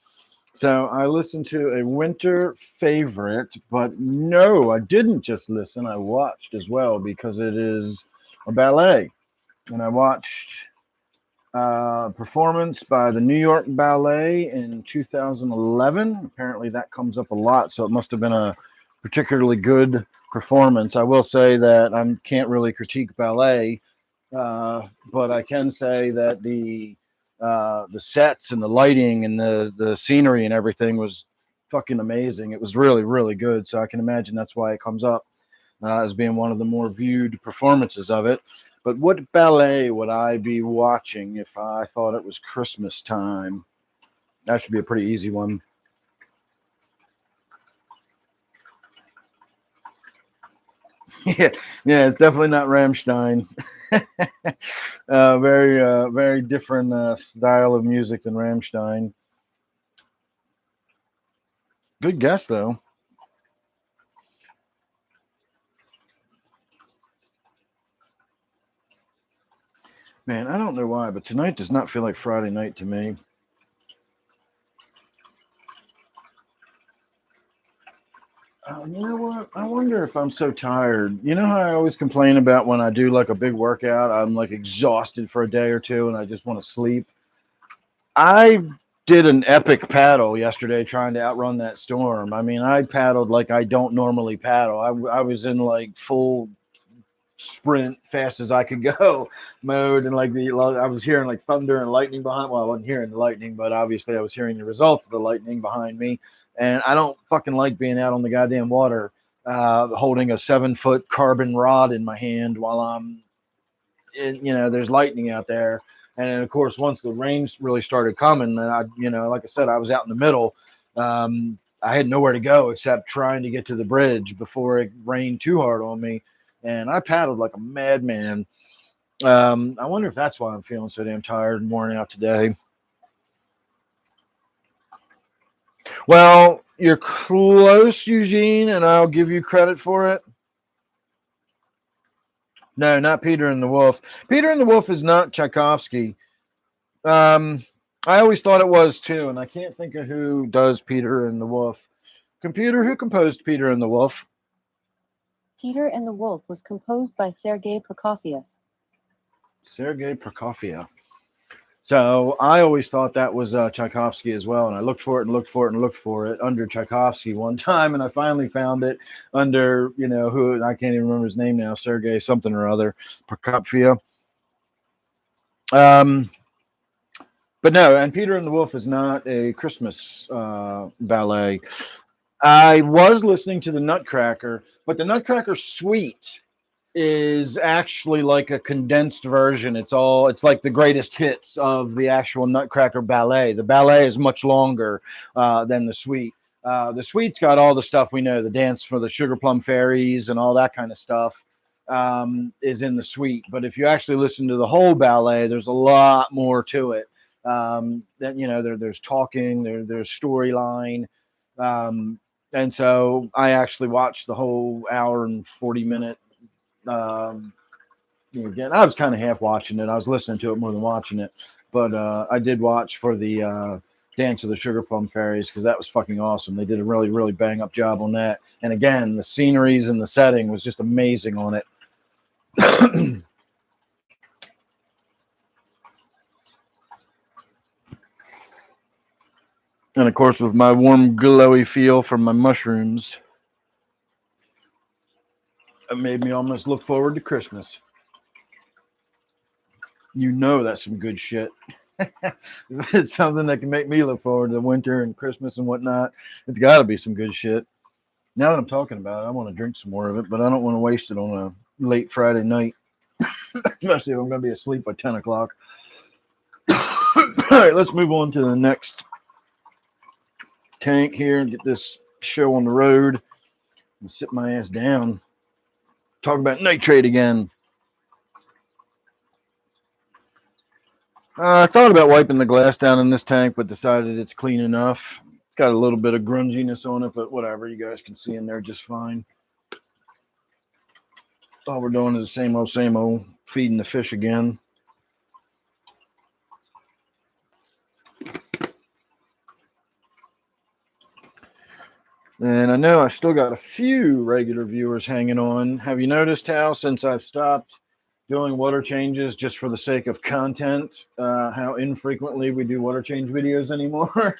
So I listened to a winter favorite, but no, I didn't just listen. I watched as well because it is a ballet. And I watched a performance by the New York Ballet in 2011. Apparently that comes up a lot, so it must have been a particularly good performance. I will say that I can't really critique ballet, but I can say that the sets and the lighting and the scenery and everything was fucking amazing. It was really, really good. So I can imagine that's why it comes up as being one of the more viewed performances of it. But what ballet would I be watching if I thought it was Christmas time? That should be a pretty easy one. Yeah, it's definitely not Rammstein. Very different style of music than Rammstein. Good guess, though. Man, I don't know why, but tonight does not feel like Friday night to me. You know what? I wonder if I'm so tired. You know how I always complain about when I do like a big workout, I'm like exhausted for a day or two and I just want to sleep. I did an epic paddle yesterday trying to outrun that storm. I mean, I paddled like I don't normally paddle. I was in like full sprint fast as I could go mode, and I was hearing like thunder and lightning behind. Well, I wasn't hearing the lightning, but obviously I was hearing the results of the lightning behind me. And I don't fucking like being out on the goddamn water, holding a 7-foot carbon rod in my hand while there's lightning out there. And then, of course, once the rain really started coming, and like I said, I was out in the middle. I had nowhere to go except trying to get to the bridge before it rained too hard on me. And I paddled like a madman. I wonder if that's why I'm feeling so damn tired and worn out today. Well, you're close, Eugene, and I'll give you credit for it. No, not Peter and the Wolf. Peter and the Wolf is not Tchaikovsky. I always thought it was too, and I can't think of who does Peter and the Wolf. Computer, who composed Peter and the Wolf? Peter and the Wolf was composed by Sergei Prokofiev. Sergei Prokofiev. So I always thought that was Tchaikovsky as well, and I looked for it and looked for it and looked for it under Tchaikovsky one time, and I finally found it under who I can't even remember his name now, Sergei something or other, Prokopfiev. Um, but no, and Peter and the Wolf is not a Christmas ballet. I was listening to the Nutcracker, but the Nutcracker Suite is actually like a condensed version. It's like the greatest hits of the actual Nutcracker ballet. The ballet is much longer than the suite. The suite's got all the stuff we know, the dance for the Sugar Plum Fairies and all that kind of stuff is in the suite. But if you actually listen to the whole ballet, there's a lot more to it. That there's talking, there's storyline. And so I actually watched the whole hour and 40-minute. Again, I was kind of half watching it. I was listening to it more than watching it, but I did watch for the Dance of the Sugar Plum Fairies because that was fucking awesome. They did a really, really bang up job on that. And again, the sceneries and the setting was just amazing on it. And of course, with my warm, glowy feel from my mushrooms, it made me almost look forward to Christmas. That's some good shit. If it's something that can make me look forward to winter and Christmas and whatnot, it's got to be some good shit. Now that I'm talking about it, I want to drink some more of it, but I don't want to waste it on a late Friday night, especially if I'm going to be asleep by 10 o'clock. All right, let's move on to the next tank here and get this show on the road and sit my ass down. Talk about nitrate again. I thought about wiping the glass down in this tank, but decided it's clean enough. It's got a little bit of grunginess on it, but whatever. You guys can see in there just fine. All we're doing is the same old, feeding the fish again. And I know I've still got a few regular viewers hanging on. Have you noticed how, since I've stopped doing water changes just for the sake of content, how infrequently we do water change videos anymore?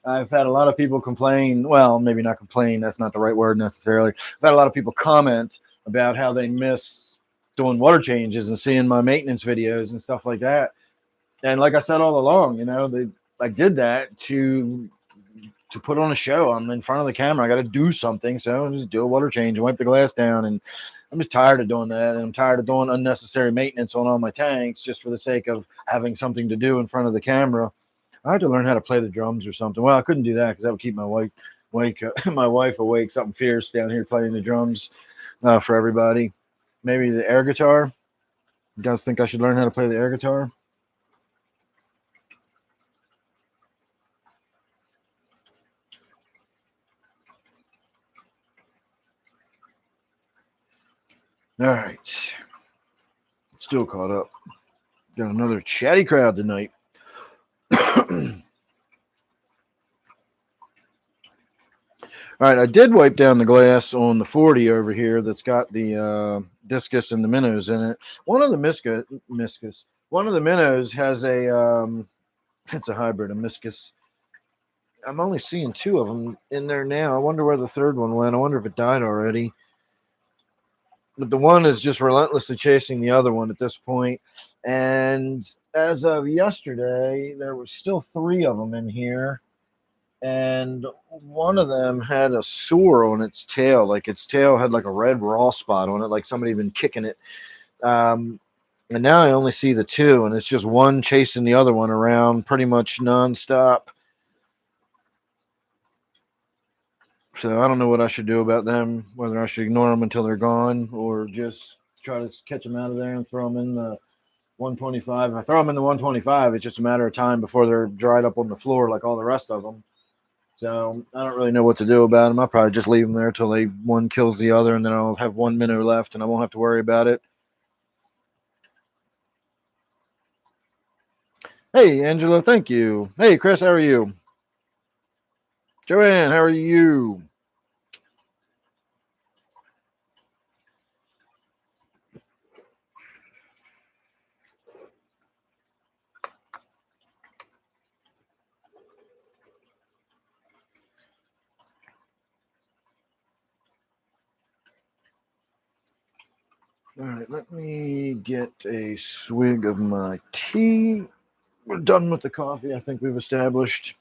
I've had a lot of people complain. Well, maybe not complain. That's not the right word necessarily. I've had a lot of people comment about how they miss doing water changes and seeing my maintenance videos and stuff like that. And like I said all along, I did that to put on a show. I'm in front of the camera. I got to do something. So I just do a water change and wipe the glass down. And I'm just tired of doing that. And I'm tired of doing unnecessary maintenance on all my tanks just for the sake of having something to do in front of the camera. I had to learn how to play the drums or something. Well, I couldn't do that because that would keep my wife awake. Something fierce down here playing the drums for everybody. Maybe the air guitar. You guys think I should learn how to play the air guitar? All right. Still caught up. Got another chatty crowd tonight. All right, I did wipe down the glass on the 40 over here that's got the discus and the minnows in it. One of the one of the minnows has it's a hybrid, a miscus. I'm only seeing two of them in there now. I wonder where the third one went. I wonder if it died already. But the one is just relentlessly chasing the other one at this point. And as of yesterday, there were still three of them in here. And one of them had a sore on its tail. Like its tail had like a red raw spot on it, like somebody had been kicking it. And now I only see the two, and it's just one chasing the other one around pretty much nonstop. So I don't know what I should do about them, whether I should ignore them until they're gone or just try to catch them out of there and throw them in the 125. If I throw them in the 125, it's just a matter of time before they're dried up on the floor like all the rest of them. So I don't really know what to do about them. I'll probably just leave them there till one kills the other, and then I'll have one minnow left, and I won't have to worry about it. Hey, Angela, thank you. Hey, Chris, how are you? Joanne, how are you? All right, let me get a swig of my tea. We're done with the coffee, I think we've established.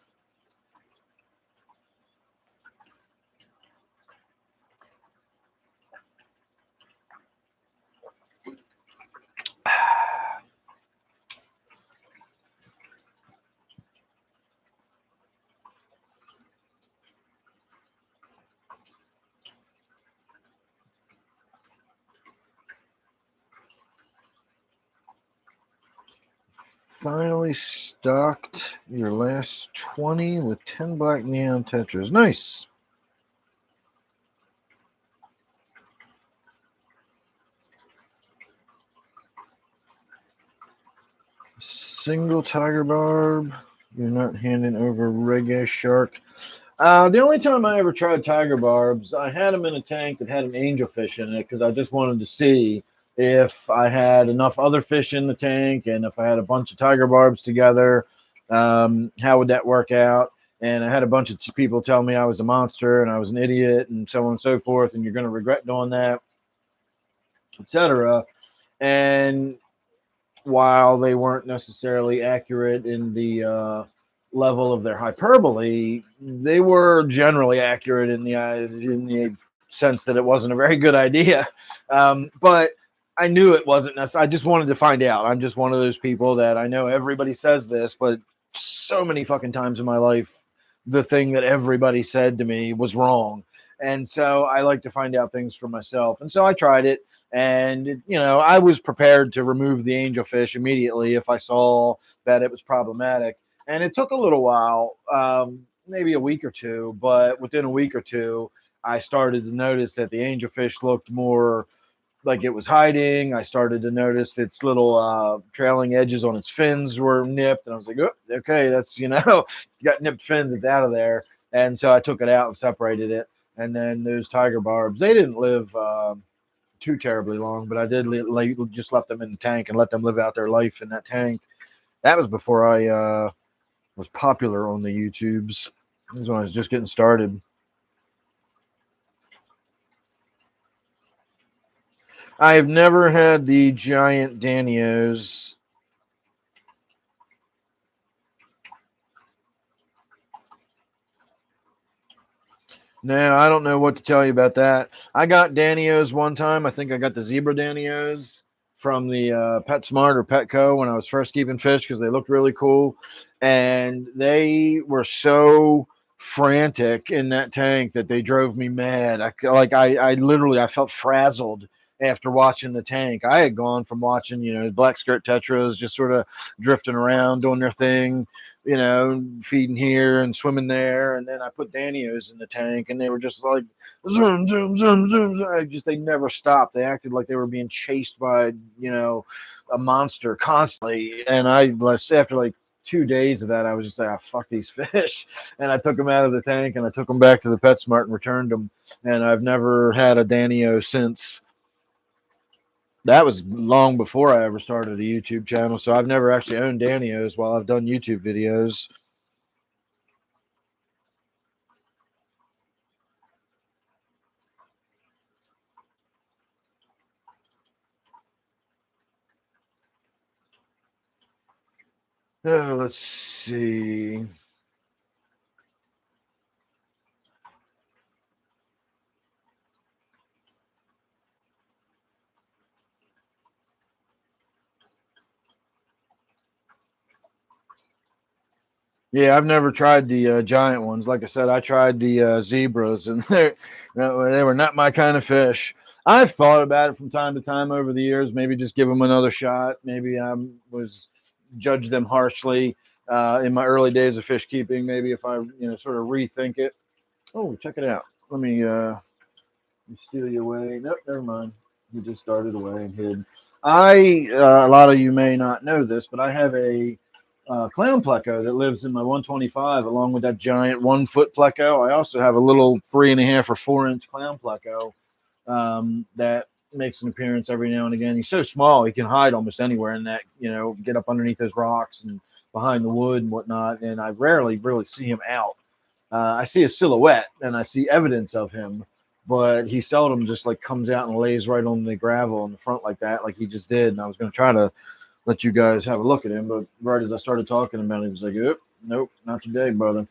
Finally stocked your last 20 with 10 black neon tetras. Nice. Single tiger barb. You're not handing over reggae shark. The only time I ever tried tiger barbs, I had them in a tank that had an angelfish in it because I just wanted to see if I had enough other fish in the tank and if I had a bunch of tiger barbs together, how would that work out? And I had a bunch of people tell me I was a monster and I was an idiot and so on and so forth, and you're going to regret doing that, etc. And while they weren't necessarily accurate in the level of their hyperbole, they were generally accurate in the sense that it wasn't a very good idea. But I knew it wasn't necessary. I just wanted to find out. I'm just one of those people that I know everybody says this, but so many fucking times in my life, the thing that everybody said to me was wrong. And so I like to find out things for myself. And so I tried it. And, I was prepared to remove the angelfish immediately if I saw that it was problematic. And it took a little while, maybe a week or two, but within a week or two, I started to notice that the angelfish looked more like it was hiding. I started to notice its little trailing edges on its fins were nipped. And I was like, oh, okay, that's, got nipped fins, it's out of there. And so I took it out and separated it. And then those tiger barbs, they didn't live too terribly long, but I did just left them in the tank and let them live out their life in that tank. That was before I was popular on the YouTubes. This is when I was just getting started. I have never had the giant Danios. No, I don't know what to tell you about that. I got Danios one time. I think I got the zebra Danios from the PetSmart or Petco when I was first keeping fish because they looked really cool. And they were so frantic in that tank that they drove me mad. I literally I felt frazzled after watching the tank. I had gone from watching, black skirt tetras just sort of drifting around doing their thing, feeding here and swimming there. And then I put Danios in the tank and they were just like zoom, zoom, zoom, zoom, zoom. They never stopped. They acted like they were being chased by, a monster constantly. And after like 2 days of that, I was just like, oh, fuck these fish. And I took them out of the tank and I took them back to the PetSmart and returned them. And I've never had a Danio since. That was long before I ever started a YouTube channel, so I've never actually owned Danios while I've done YouTube videos. Let's see. Yeah, I've never tried the giant ones. Like I said, I tried the zebras, and they were not my kind of fish. I've thought about it from time to time over the years. Maybe just give them another shot. Maybe I was judged them harshly in my early days of fish keeping. Maybe if I sort of rethink it. Oh, check it out. Let me steal you away. Nope, never mind. You just started away and hid. A lot of you may not know this, but I have a clown pleco that lives in my 125 along with that giant 1 foot pleco. I also have a little 3.5 or 4 inch clown pleco that makes an appearance every now and again. He's so small he can hide almost anywhere in that, get up underneath those rocks and behind the wood and whatnot. And I rarely really see him out. I see a silhouette and I see evidence of him, but he seldom just like comes out and lays right on the gravel in the front like that, like he just did. And I was going to try to let you guys have a look at him, but right as I started talking about it, he was like, nope, not today, brother.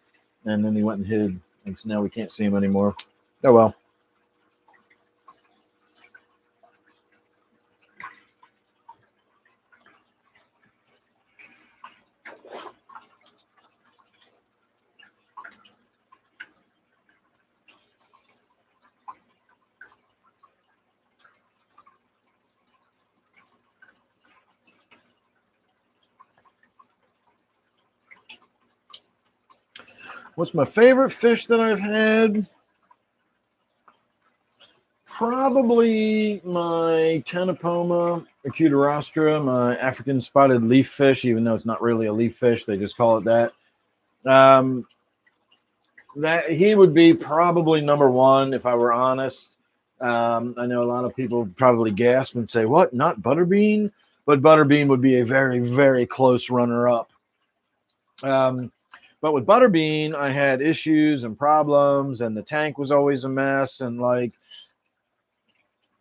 And then he went and hid, and so now we can't see him anymore. Oh well. What's my favorite fish that I've had? Probably my Tanapoma acutorostra, my African spotted leaf fish, even though it's not really a leaf fish, they just call it that. That he would be probably number one if I were honest. I know a lot of people probably gasp and say, "What? Not butterbean?" But butterbean would be a very, very close runner-up. But with butterbean, I had issues and problems, and the tank was always a mess, and like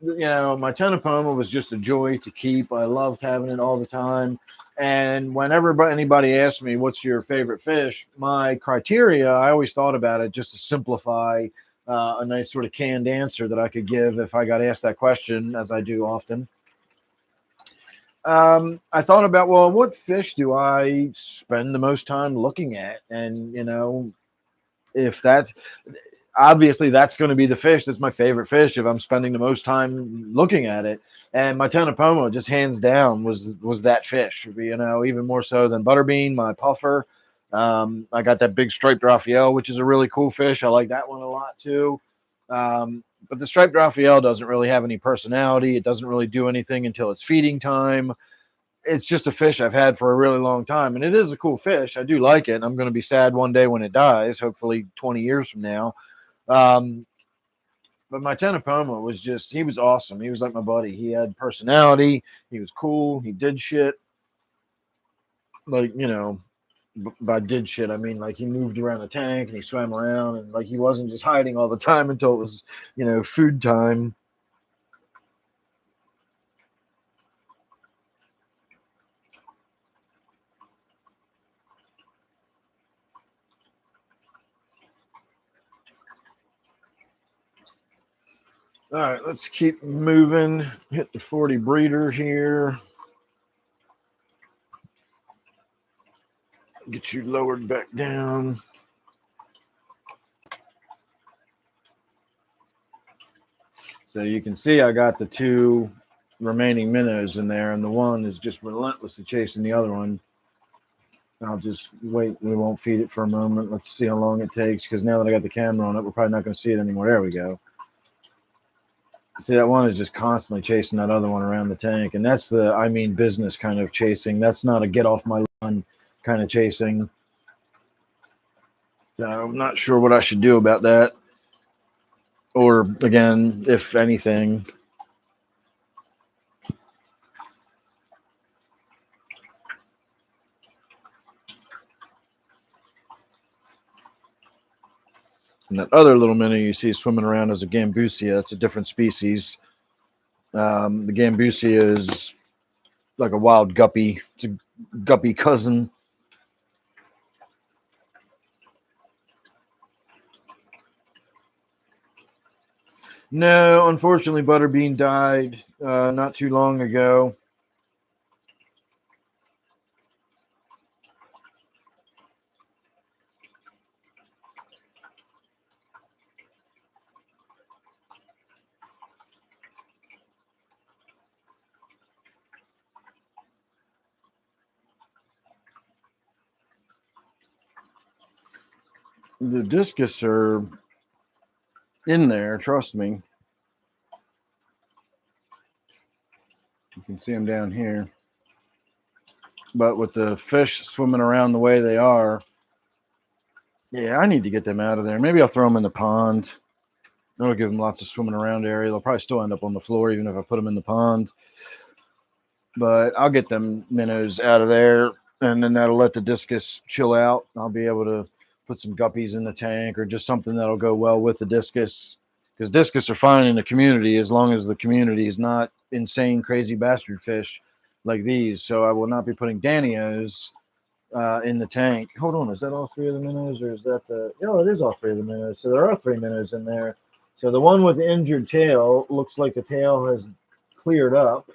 my Tenopoma was just a joy to keep. I loved having it all the time. And whenever anybody asked me, what's your favorite fish? My criteria, I always thought about it just to simplify a nice sort of canned answer that I could give if I got asked that question, as I do often. I thought about, well, what fish do I spend the most time looking at? And, if that obviously that's going to be the fish that's my favorite fish if I'm spending the most time looking at it. And my Tanapoma, just hands down, was that fish, even more so than butterbean, my puffer. I got that big striped Raphael, which is a really cool fish. I like that one a lot too. But the striped Raphael doesn't really have any personality. It doesn't really do anything until it's feeding time. It's just a fish I've had for a really long time, and it is a cool fish. I do like it. I'm going to be sad one day when it dies, hopefully 20 years from now. But my Tanapoma was he was awesome. He was like my buddy. He had personality. He was cool. He did shit. Like, by did shit, I mean, like, he moved around the tank and he swam around, and like, he wasn't just hiding all the time until it was, food time. All right, let's keep moving. Hit the 40 breeder here. Get you lowered back down. So you can see I got the two remaining minnows in there, and the one is just relentlessly chasing the other one. I'll just wait. We won't feed it for a moment. Let's see how long it takes, because now that I got the camera on it, we're probably not going to see it anymore. There we go. See, that one is just constantly chasing that other one around the tank, and that's the business kind of chasing. That's not a get off my lawn kind of chasing. So I'm not sure what I should do about that, or again, if anything. And that other little minnow you see swimming around is a gambusia. It's a different species. The gambusia is like a wild guppy. It's a guppy cousin. No, unfortunately, Butterbean died not too long ago. The discus are in there, trust me. You can see them down here. But with the fish swimming around the way they are, yeah, I need to get them out of there. Maybe I'll throw them in the pond. That'll give them lots of swimming around area. They'll probably still end up on the floor even if I put them in the pond. But I'll get them minnows out of there, and then that'll let the discus chill out. I'll be able to put some guppies in the tank or just something that'll go well with the discus, because discus are fine in the community as long as the community is not insane, crazy bastard fish like these. So I will not be putting Danios in the tank. Hold on, is that all three of the minnows, or is that the? No, it is all three of the minnows. So there are three minnows in there. So the one with the injured tail looks like the tail has cleared up,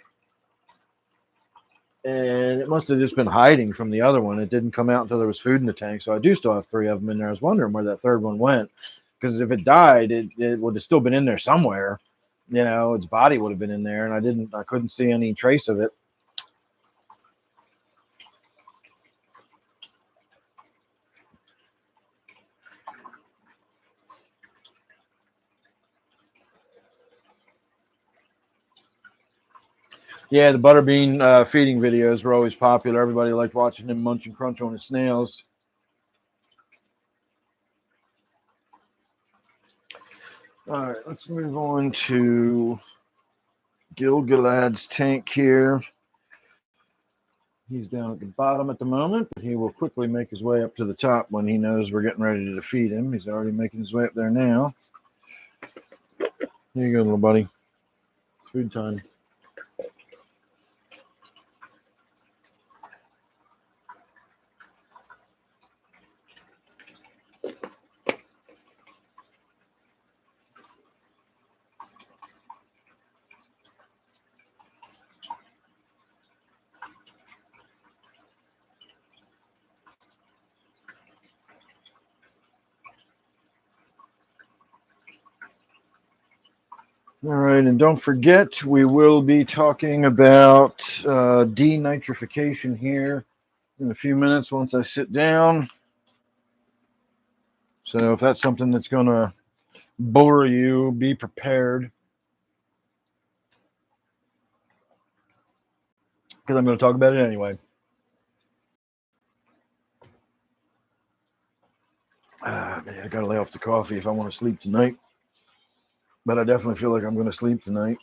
and it must have just been hiding from the other one. It didn't come out until there was food in the tank. So I do still have three of them in there. I was wondering where that third one went, because if it died, it would have still been in there somewhere. You know, its body would have been in there, and I couldn't see any trace of it. Yeah, the butterbean feeding videos were always popular. Everybody liked watching him munch and crunch on his snails. All right, let's move on to Gilgalad's tank here. He's down at the bottom at the moment, but he will quickly make his way up to the top when he knows we're getting ready to feed him. He's already making his way up there now. Here you go, little buddy. It's food time. All right, and don't forget, we will be talking about denitrification here in a few minutes once I sit down. So if that's something that's going to bore you, be prepared. Because I'm going to talk about it anyway. Man, I got to lay off the coffee if I want to sleep tonight. But I definitely feel like I'm going to sleep tonight.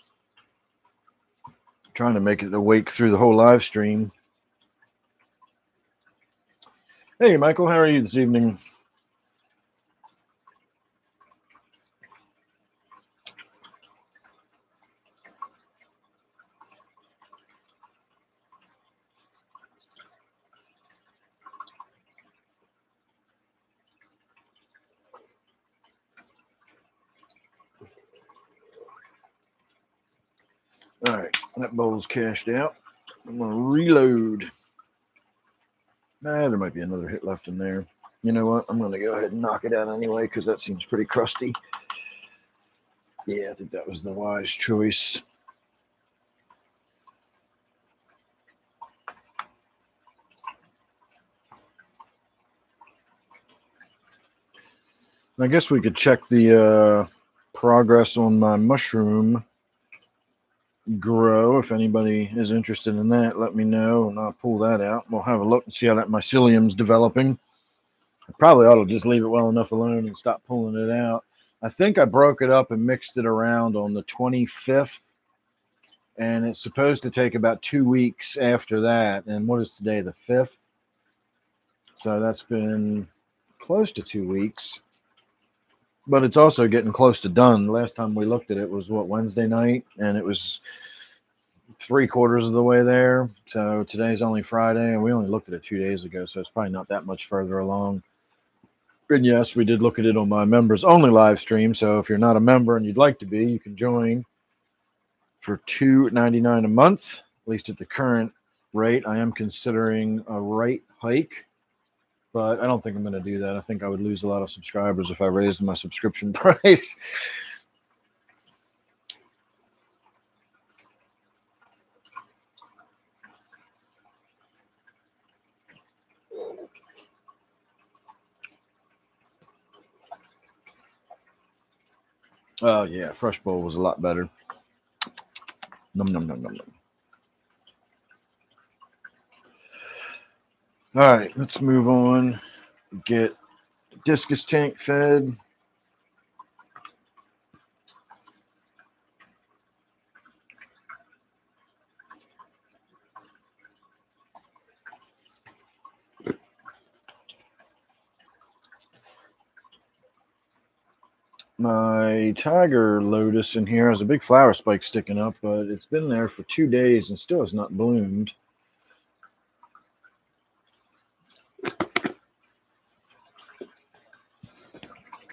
Trying to make it awake through the whole live stream. Hey, Michael, how are you this evening? All right, that bowl's cashed out. I'm going to reload. There might be another hit left in there. You know what? I'm going to go ahead and knock it out anyway because that seems pretty crusty. Yeah, I think that was the wise choice. I guess we could check the progress on my mushroom grow. If anybody is interested in that, let me know and I'll pull that out. We'll have a look and see how that mycelium's developing. I probably ought to just leave it well enough alone and stop pulling it out. I think I broke it up and mixed it around on the 25th, and it's supposed to take about 2 weeks after that. And what is today, the 5th? So that's been close to 2 weeks. But it's also getting close to done. Last time we looked at it was, Wednesday night? And it was 3/4 of the way there. So today's only Friday, and we only looked at it 2 days ago, so it's probably not that much further along. And yes, we did look at it on my members only live stream. So if you're not a member and you'd like to be, you can join for $2.99 a month, at least at the current rate. I am considering a rate hike, but I don't think I'm going to do that. I think I would lose a lot of subscribers if I raised my subscription price. Oh, yeah, fresh bowl was a lot better. Num, num, num, num, num. All right, let's move on. Get discus tank fed. My tiger lotus in here has a big flower spike sticking up, but it's been there for 2 days and still has not bloomed.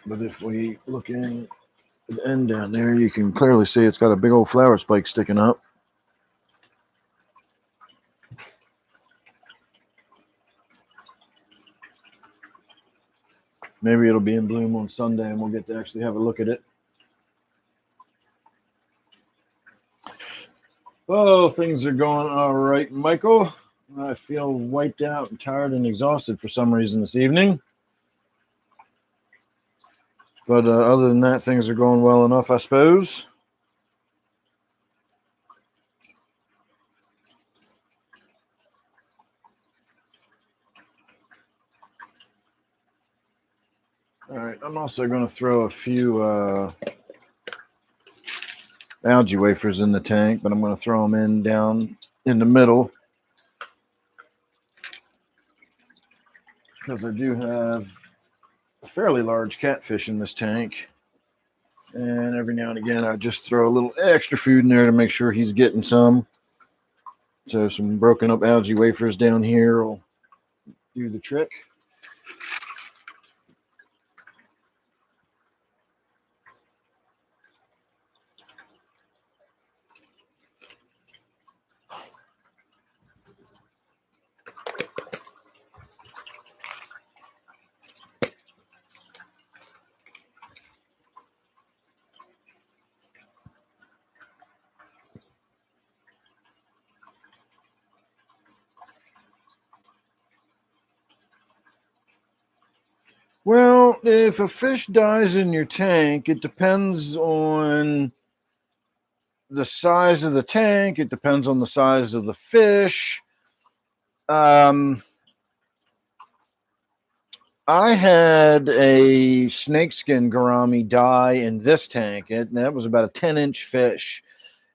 But if we look in at the end down there, you can clearly see it's got a big old flower spike sticking up. Maybe it'll be in bloom on Sunday and we'll get to actually have a look at it. Oh, things are going all right, Michael. I feel wiped out and tired and exhausted for some reason this evening. But other than that, things are going well enough, I suppose. All right, I'm also going to throw a few algae wafers in the tank, but I'm going to throw them in down in the middle because I do have a fairly large catfish in this tank. And every now and again, I just throw a little extra food in there to make sure he's getting some. So some broken up algae wafers down here will do the trick. Well, if a fish dies in your tank, it depends on the size of the tank. It depends on the size of the fish. I had a snakeskin gourami die in this tank. That was about a 10-inch fish.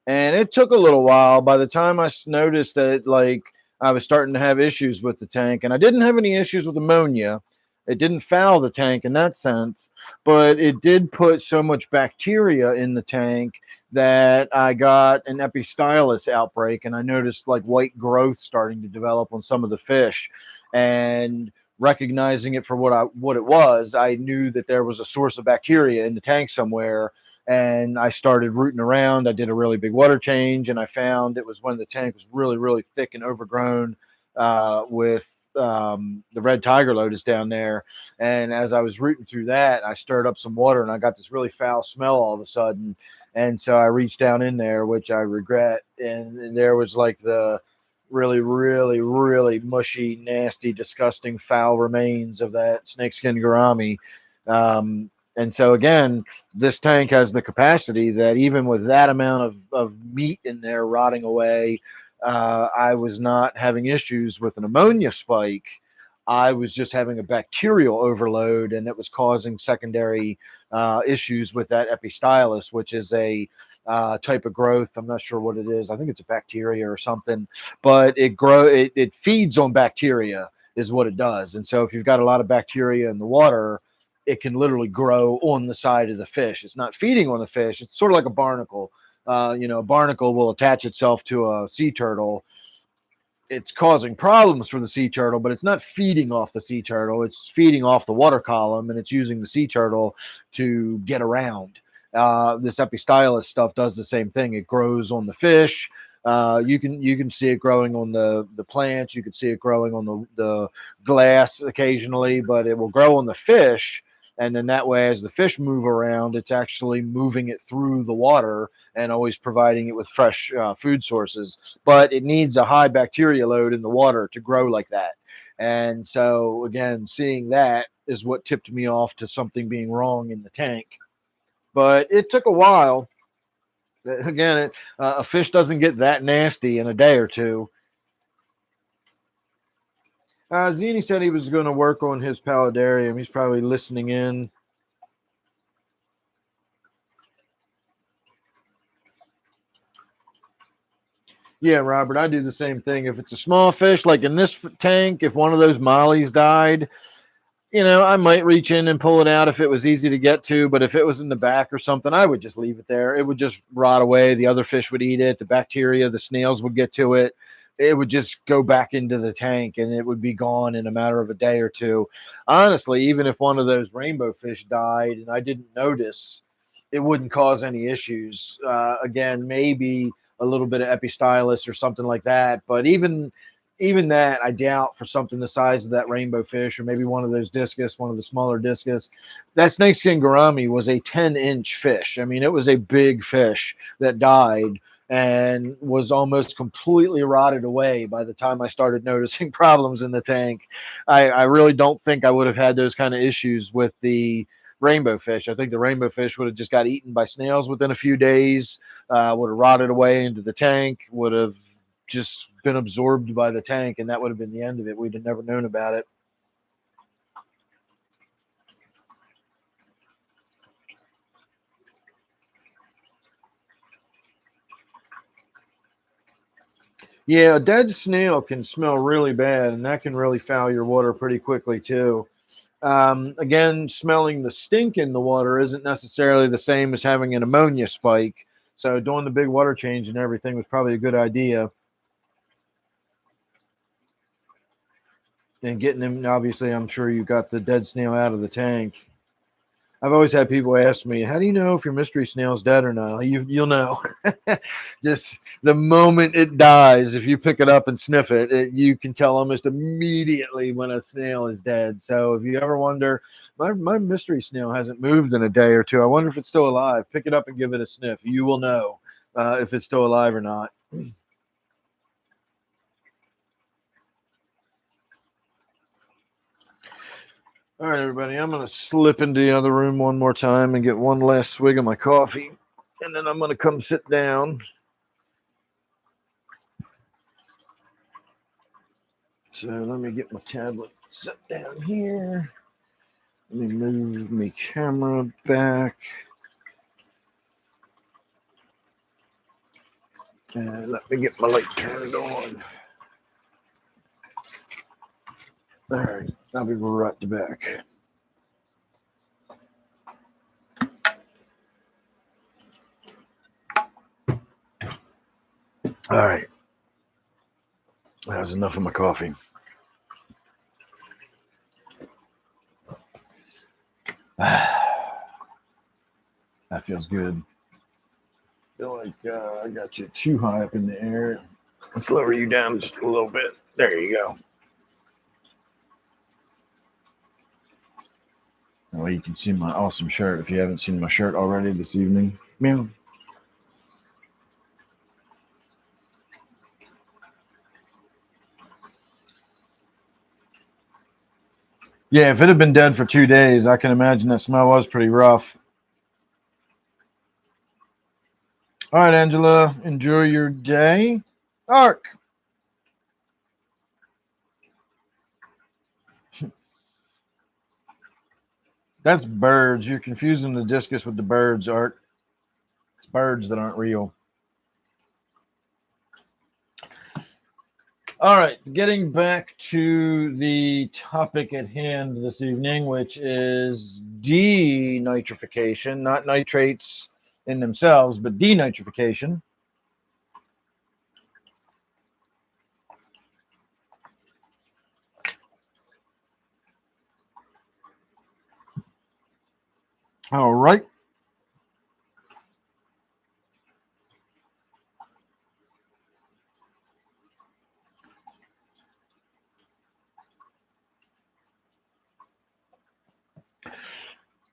And it took a little while. By the time I noticed that, like, I was starting to have issues with the tank, and I didn't have any issues with ammonia. It didn't foul the tank in that sense, but it did put so much bacteria in the tank that I got an Epistylus outbreak, and I noticed like white growth starting to develop on some of the fish. And recognizing it for what it was, I knew that there was a source of bacteria in the tank somewhere, and I started rooting around. I did a really big water change, and I found it was when the tank was really, really thick and overgrown with the red tiger lotus down there. And as I was rooting through that, I stirred up some water, and I got this really foul smell all of a sudden. And so I reached down in there, which I regret, and there was like the really, really, really mushy, nasty, disgusting, foul remains of that snakeskin gourami. And so again, this tank has the capacity that even with that amount of meat in there rotting away, I was not having issues with an ammonia spike. I was just having a bacterial overload, and it was causing secondary issues with that Epistylus, which is a type of growth. I'm not sure what it is. I think it's a bacteria or something, but it feeds on bacteria is what it does. And so if you've got a lot of bacteria in the water, it can literally grow on the side of the fish. It's not feeding on the fish. It's sort of like a barnacle. A barnacle will attach itself to a sea turtle. It's causing problems for the sea turtle, but it's not feeding off the sea turtle. It's feeding off the water column, and it's using the sea turtle to get around. This Epistylus stuff does the same thing. It grows on the fish. You can see it growing on the plants. You can see it growing on the glass occasionally, but it will grow on the fish. And then that way, as the fish move around, it's actually moving it through the water and always providing it with fresh food sources. But it needs a high bacteria load in the water to grow like that. And so, again, seeing that is what tipped me off to something being wrong in the tank. But it took a while. Again, a fish doesn't get that nasty in a day or two. Zini said he was going to work on his paludarium. He's probably listening in. Yeah, Robert, I do the same thing. If it's a small fish, like in this tank, if one of those mollies died, I might reach in and pull it out if it was easy to get to, but if it was in the back or something, I would just leave it there. It would just rot away. The other fish would eat it. The bacteria, the snails would get to it. It would just go back into the tank and it would be gone in a matter of a day or two. Honestly, even if one of those rainbow fish died and I didn't notice, it wouldn't cause any issues. Again, maybe a little bit of Epistylus or something like that, but even that, I doubt for something the size of that rainbow fish, or maybe one of those discus, one of the smaller discus. That snakeskin gourami was a 10-inch fish. I mean, it was a big fish that died and was almost completely rotted away by the time I started noticing problems in the tank. I really don't think I would have had those kind of issues with the rainbow fish. I think the rainbow fish would have just got eaten by snails within a few days, would have rotted away into the tank, would have just been absorbed by the tank, and that would have been the end of it. We'd have never known about it. Yeah, a dead snail can smell really bad, and that can really foul your water pretty quickly too. Again, smelling the stink in the water isn't necessarily the same as having an ammonia spike. So doing the big water change and everything was probably a good idea. And getting him, obviously, I'm sure you got the dead snail out of the tank. I've always had people ask me, how do you know if your mystery snail's dead or not? You'll know. Just the moment it dies, if you pick it up and sniff it, you can tell almost immediately when a snail is dead. So if you ever wonder, my mystery snail hasn't moved in a day or two, I wonder if it's still alive. Pick it up and give it a sniff. You will know if it's still alive or not. All right, everybody, I'm going to slip into the other room one more time and get one last swig of my coffee, and then I'm going to come sit down. So let me get my tablet set down here. Let me move my camera back. And let me get my light turned on. All right, I'll be right back. All right. That was enough of my coffee. That feels good. I feel like I got you too high up in the air. Let's lower you down just a little bit. There you go. That way you can see my awesome shirt if you haven't seen my shirt already this evening. Meow. Yeah, if it had been dead for 2 days, I can imagine that smell was pretty rough. All right, Angela, enjoy your day. Ark. That's birds. You're confusing the discus with the birds, Art. It's birds that aren't real. All right, getting back to the topic at hand this evening, which is denitrification, not nitrates in themselves, but denitrification. All right.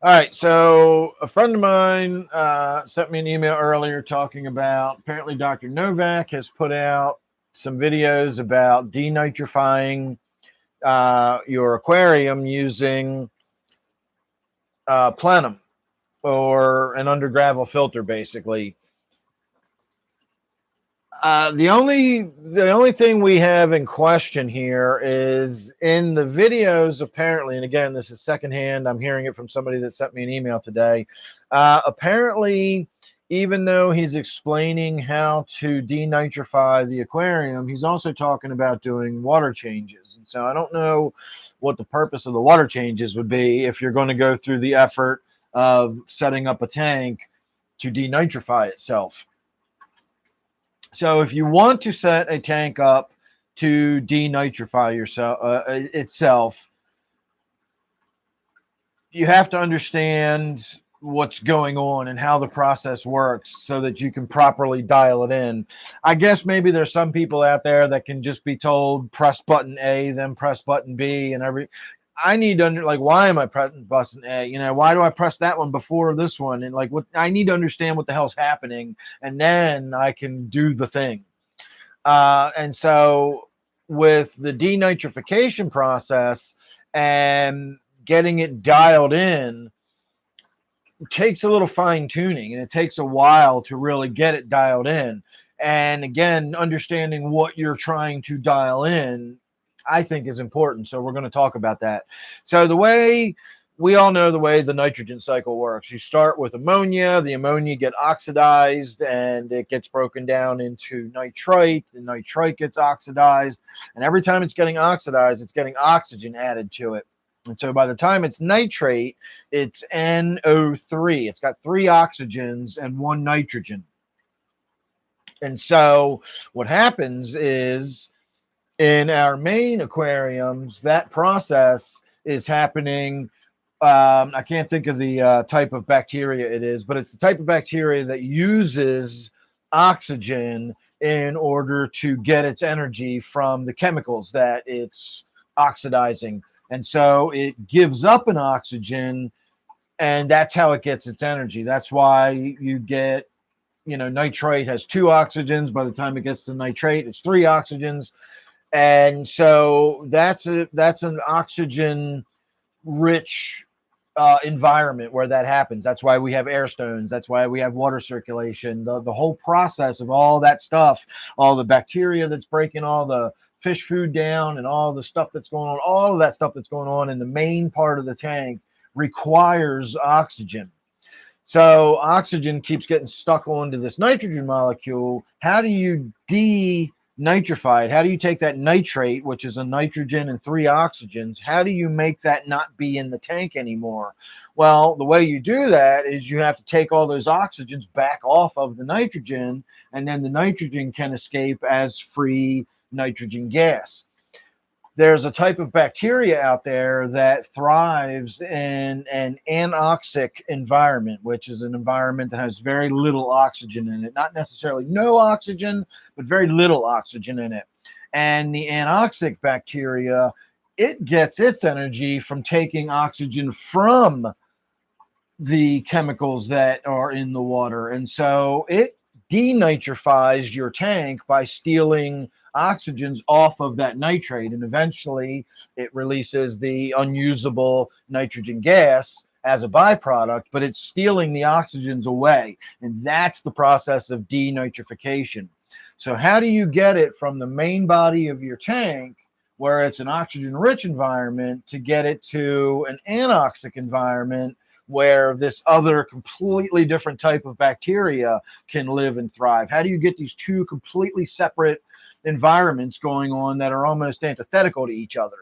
All right, so a friend of mine sent me an email earlier talking about apparently Dr. Novak has put out some videos about denitrifying your aquarium using plenum or an under gravel filter, basically. The only thing we have in question here is in the videos, apparently, and again, this is secondhand. I'm hearing it from somebody that sent me an email today. Apparently, even though he's explaining how to denitrify the aquarium, he's also talking about doing water changes. And so I don't know what the purpose of the water changes would be if you're going to go through the effort of setting up a tank to denitrify itself. So if you want to set a tank up to denitrify itself, you have to understand what's going on and how the process works so that you can properly dial it in. I guess maybe there's some people out there that can just be told press button A, then press button B, and I need to why am I pressing button A? Why do I press that one before this one? And what I need to understand what the hell's happening, and then I can do the thing. And so with the denitrification process and getting it dialed in, takes a little fine tuning, and it takes a while to really get it dialed in. And again, understanding what you're trying to dial in, I think, is important. So we're going to talk about that. So we all know the way the nitrogen cycle works. You start with ammonia, the ammonia get oxidized and it gets broken down into nitrite. The nitrite gets oxidized, and every time it's getting oxidized, it's getting oxygen added to it. And so by the time it's nitrate, it's NO3. It's got 3 oxygens and 1 nitrogen. And so what happens is in our main aquariums, that process is happening. I can't think of the type of bacteria it is, but it's the type of bacteria that uses oxygen in order to get its energy from the chemicals that it's oxidizing. And so it gives up an oxygen, and that's how it gets its energy. That's why you get, nitrite has 2 oxygens. By the time it gets to nitrate, it's 3 oxygens. And so that's an oxygen rich environment where that happens. That's why we have air stones. That's why we have water circulation. The whole process of all that stuff, all the bacteria that's breaking all the fish food down and all the stuff that's going on, all of that stuff that's going on in the main part of the tank requires oxygen. So oxygen keeps getting stuck onto this nitrogen molecule. How do you denitrify it? How do you take that nitrate, which is a nitrogen and 3 oxygens? How do you make that not be in the tank anymore? Well, the way you do that is you have to take all those oxygens back off of the nitrogen, and then the nitrogen can escape as free nitrogen gas. There's a type of bacteria out there that thrives in an anoxic environment, which is an environment that has very little oxygen in it. Not necessarily no oxygen, but very little oxygen in it. And the anoxic bacteria, it gets its energy from taking oxygen from the chemicals that are in the water. And so it denitrifies your tank by stealing oxygens off of that nitrate, and eventually it releases the unusable nitrogen gas as a byproduct, but it's stealing the oxygens away, and that's the process of denitrification. So how do you get it from the main body of your tank, where it's an oxygen rich environment, to get it to an anoxic environment where this other completely different type of bacteria can live and thrive? How do you get these two completely separate environments going on that are almost antithetical to each other?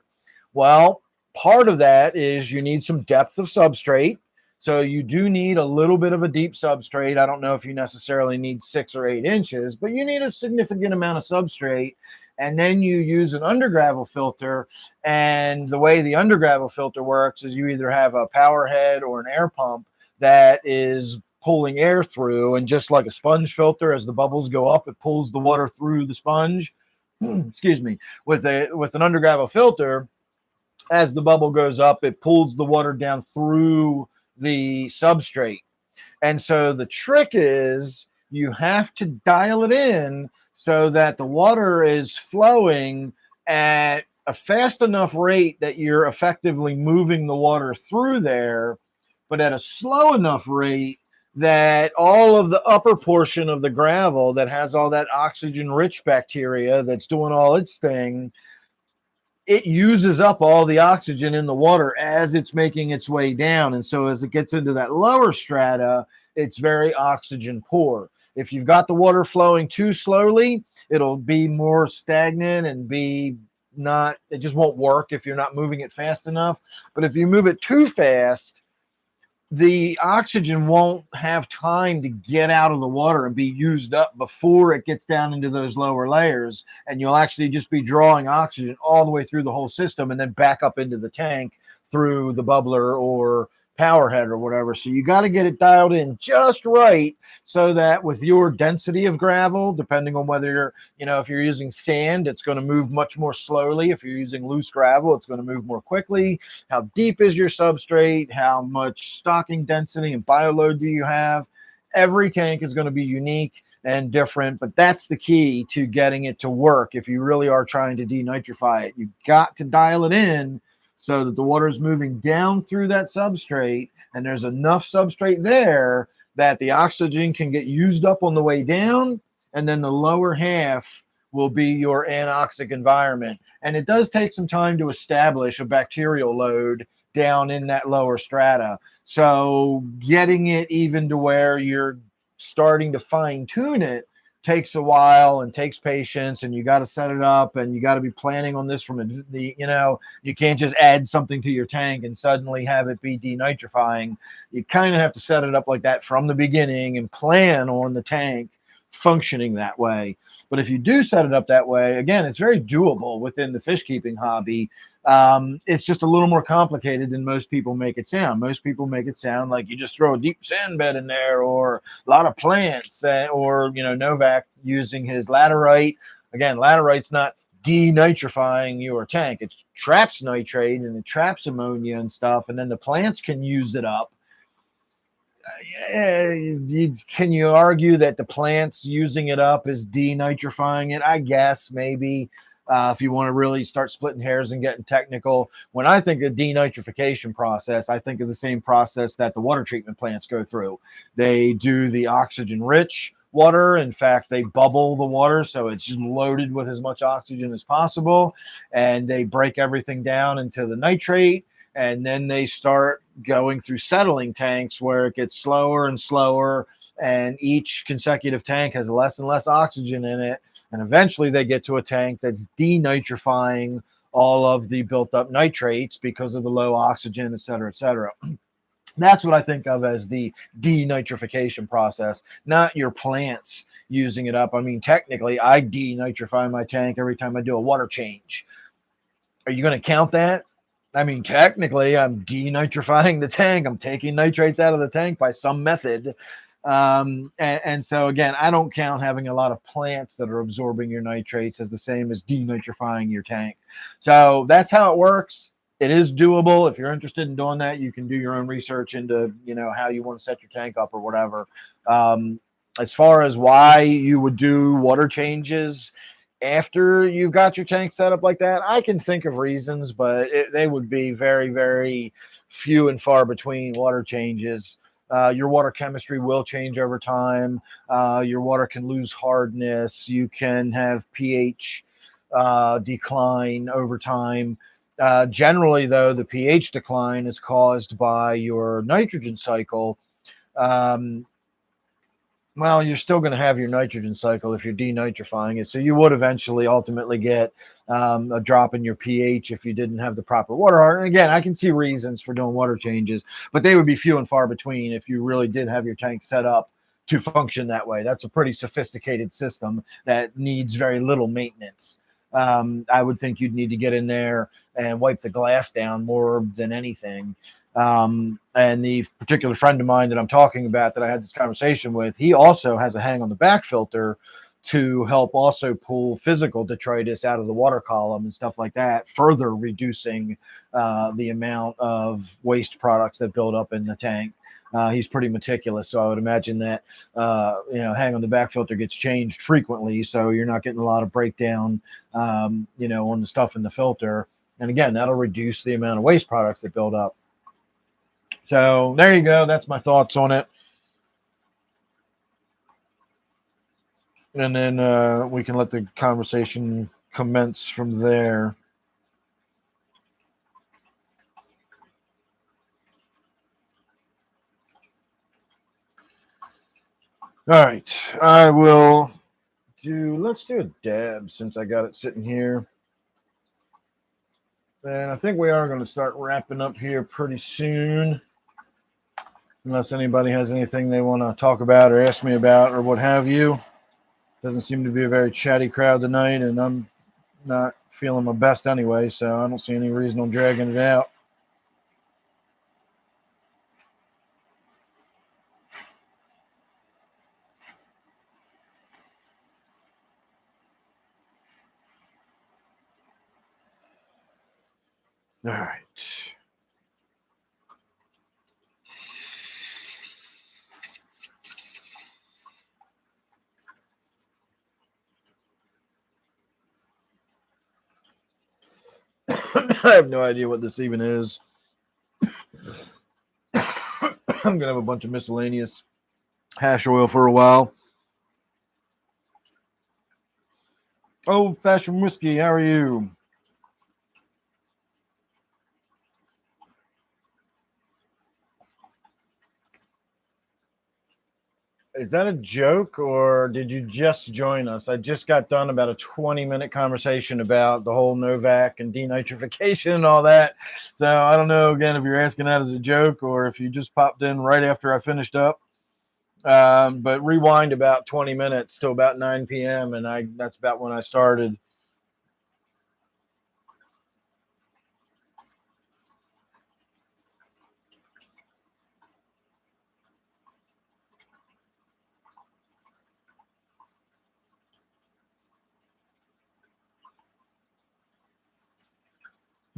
Well, part of that is you need some depth of substrate. So you do need a little bit of a deep substrate. I don't know if you necessarily need 6 or 8 inches, but you need a significant amount of substrate. And then you use an undergravel filter. And the way the undergravel filter works is you either have a power head or an air pump that is pulling air through, and just like a sponge filter, as the bubbles go up, it pulls the water through the sponge. Excuse me. With an undergravel filter, as the bubble goes up, it pulls the water down through the substrate. And so the trick is you have to dial it in so that the water is flowing at a fast enough rate that you're effectively moving the water through there, but at a slow enough rate that all of the upper portion of the gravel that has all that oxygen rich bacteria that's doing all its thing, it uses up all the oxygen in the water as it's making its way down. And so as it gets into that lower strata, it's very oxygen poor. If you've got the water flowing too slowly, it'll be more stagnant and be not, it just won't work if you're not moving it fast enough. But if you move it too fast, the oxygen won't have time to get out of the water and be used up before it gets down into those lower layers. And you'll actually just be drawing oxygen all the way through the whole system and then back up into the tank through the bubbler or power head or whatever. So you got to get it dialed in just right so that with your density of gravel, depending on whether you're, if you're using sand, it's going to move much more slowly. If you're using loose gravel, it's going to move more quickly. How deep is your substrate? How much stocking density and bioload do you have? Every tank is going to be unique and different, but that's the key to getting it to work. If you really are trying to denitrify it, you've got to dial it in so that the water is moving down through that substrate and there's enough substrate there that the oxygen can get used up on the way down, and then the lower half will be your anoxic environment. And it does take some time to establish a bacterial load down in that lower strata. So getting it even to where you're starting to fine tune it takes a while and takes patience, and you got to set it up and you got to be planning on this from you can't just add something to your tank and suddenly have it be denitrifying. You kind of have to set it up like that from the beginning and plan on the tank functioning that way. But if you do set it up that way, again, it's very doable within the fish keeping hobby. It's just a little more complicated than most people make it sound. Most people make it sound like you just throw a deep sand bed in there, or a lot of plants, or Novak using his laterite. Again, laterite's not denitrifying your tank. It traps nitrate and it traps ammonia and stuff, and then the plants can use it up. Can you argue that the plants using it up is denitrifying it? I guess maybe. If you want to really start splitting hairs and getting technical. When I think of denitrification process, I think of the same process that the water treatment plants go through. They do the oxygen rich water. In fact, they bubble the water so it's just loaded with as much oxygen as possible, and they break everything down into the nitrate, and then they start going through settling tanks where it gets slower and slower, and each consecutive tank has less and less oxygen in it. And eventually they get to a tank that's denitrifying all of the built up nitrates because of the low oxygen, et cetera, et cetera. That's what I think of as the denitrification process, not your plants using it up. I mean, technically, I denitrify my tank every time I do a water change. Are you going to count that? I mean, technically, I'm denitrifying the tank. I'm taking nitrates out of the tank by some method. And so again, I don't count having a lot of plants that are absorbing your nitrates as the same as denitrifying your tank. So that's how it works. It is doable. If you're interested in doing that, you can do your own research into, how you want to set your tank up or whatever. As far as why you would do water changes after you've got your tank set up like that, I can think of reasons, but they would be very, very few and far between water changes. Your water chemistry will change over time. Your water can lose hardness. You can have pH decline over time. Generally, though, the pH decline is caused by your nitrogen cycle. Well, you're still going to have your nitrogen cycle if you're denitrifying it. So you would eventually ultimately get a drop in your pH if you didn't have the proper water. And again, I can see reasons for doing water changes, but they would be few and far between if you really did have your tank set up to function that way. That's a pretty sophisticated system that needs very little maintenance. I would think you'd need to get in there and wipe the glass down more than anything. And the particular friend of mine that I'm talking about that I had this conversation with, he also has a hang on the back filter to help also pull physical detritus out of the water column and stuff like that, further reducing the amount of waste products that build up in the tank. He's pretty meticulous, so I would imagine that hang on the back filter gets changed frequently, so you're not getting a lot of breakdown on the stuff in the filter. And again, that'll reduce the amount of waste products that build up. So there you go. That's my thoughts on it. And then we can let the conversation commence from there. All right, I will do. Let's do a dab since I got it sitting here. And I think we are going to start wrapping up here pretty soon. Unless anybody has anything they want to talk about or ask me about or what have you. Doesn't seem to be a very chatty crowd tonight, and I'm not feeling my best anyway, so I don't see any reason on dragging it out. All right. I have no idea what this even is. I'm going to have a bunch of miscellaneous hash oil for a while. Old fashioned whiskey, how are you? Is that a joke or did you just join us? I just got done about a 20-minute conversation about the whole Novak and denitrification and all that. So I don't know, again, if you're asking that as a joke or if you just popped in right after I finished up. But rewind about 20 minutes to about 9 p.m. and that's about when I started.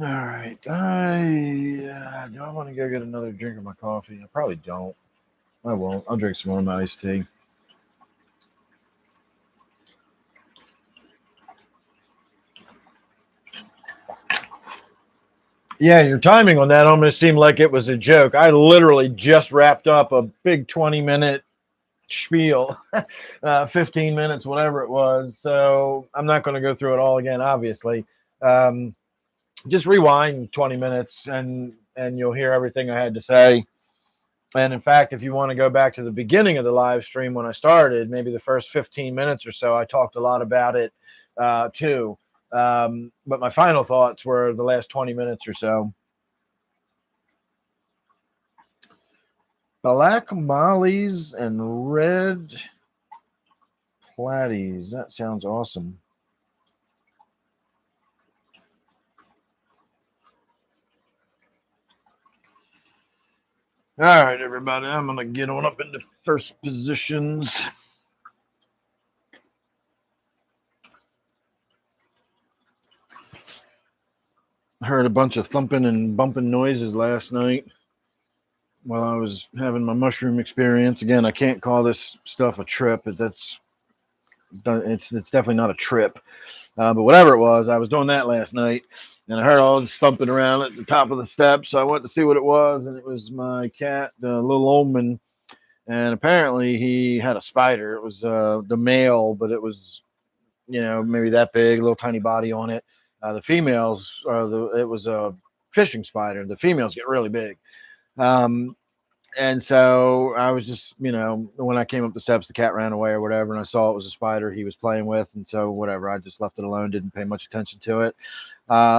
All right. Do I want to go get another drink of my coffee? I probably don't. I won't. I'll drink some more of my iced tea. Yeah, your timing on that almost seemed like it was a joke. I literally just wrapped up a big 20-minute spiel, 15 minutes, whatever it was. So I'm not going to go through it all again, obviously. Just rewind 20 minutes and you'll hear everything I had to say. And in fact, if you want to go back to the beginning of the live stream when I started, maybe the first 15 minutes or so, I talked a lot about it too. But my final thoughts were the last 20 minutes or so. Black mollies and red platies. That sounds awesome. All right, everybody. I'm going to get on up into first positions. Heard a bunch of thumping and bumping noises last night while I was having my mushroom experience. Again, I can't call this stuff a trip. It's definitely not a trip. But whatever it was, I was doing that last night, and I heard all this thumping around at the top of the steps. So I went to see what it was, and it was my cat, little Oldman, and apparently he had a spider. It was the male, but it was maybe that big, little tiny body on it. The females, it was a fishing spider. The females get really big. And so I was just, when I came up the steps, the cat ran away or whatever, and I saw it was a spider he was playing with. And so whatever, I just left it alone, didn't pay much attention to it.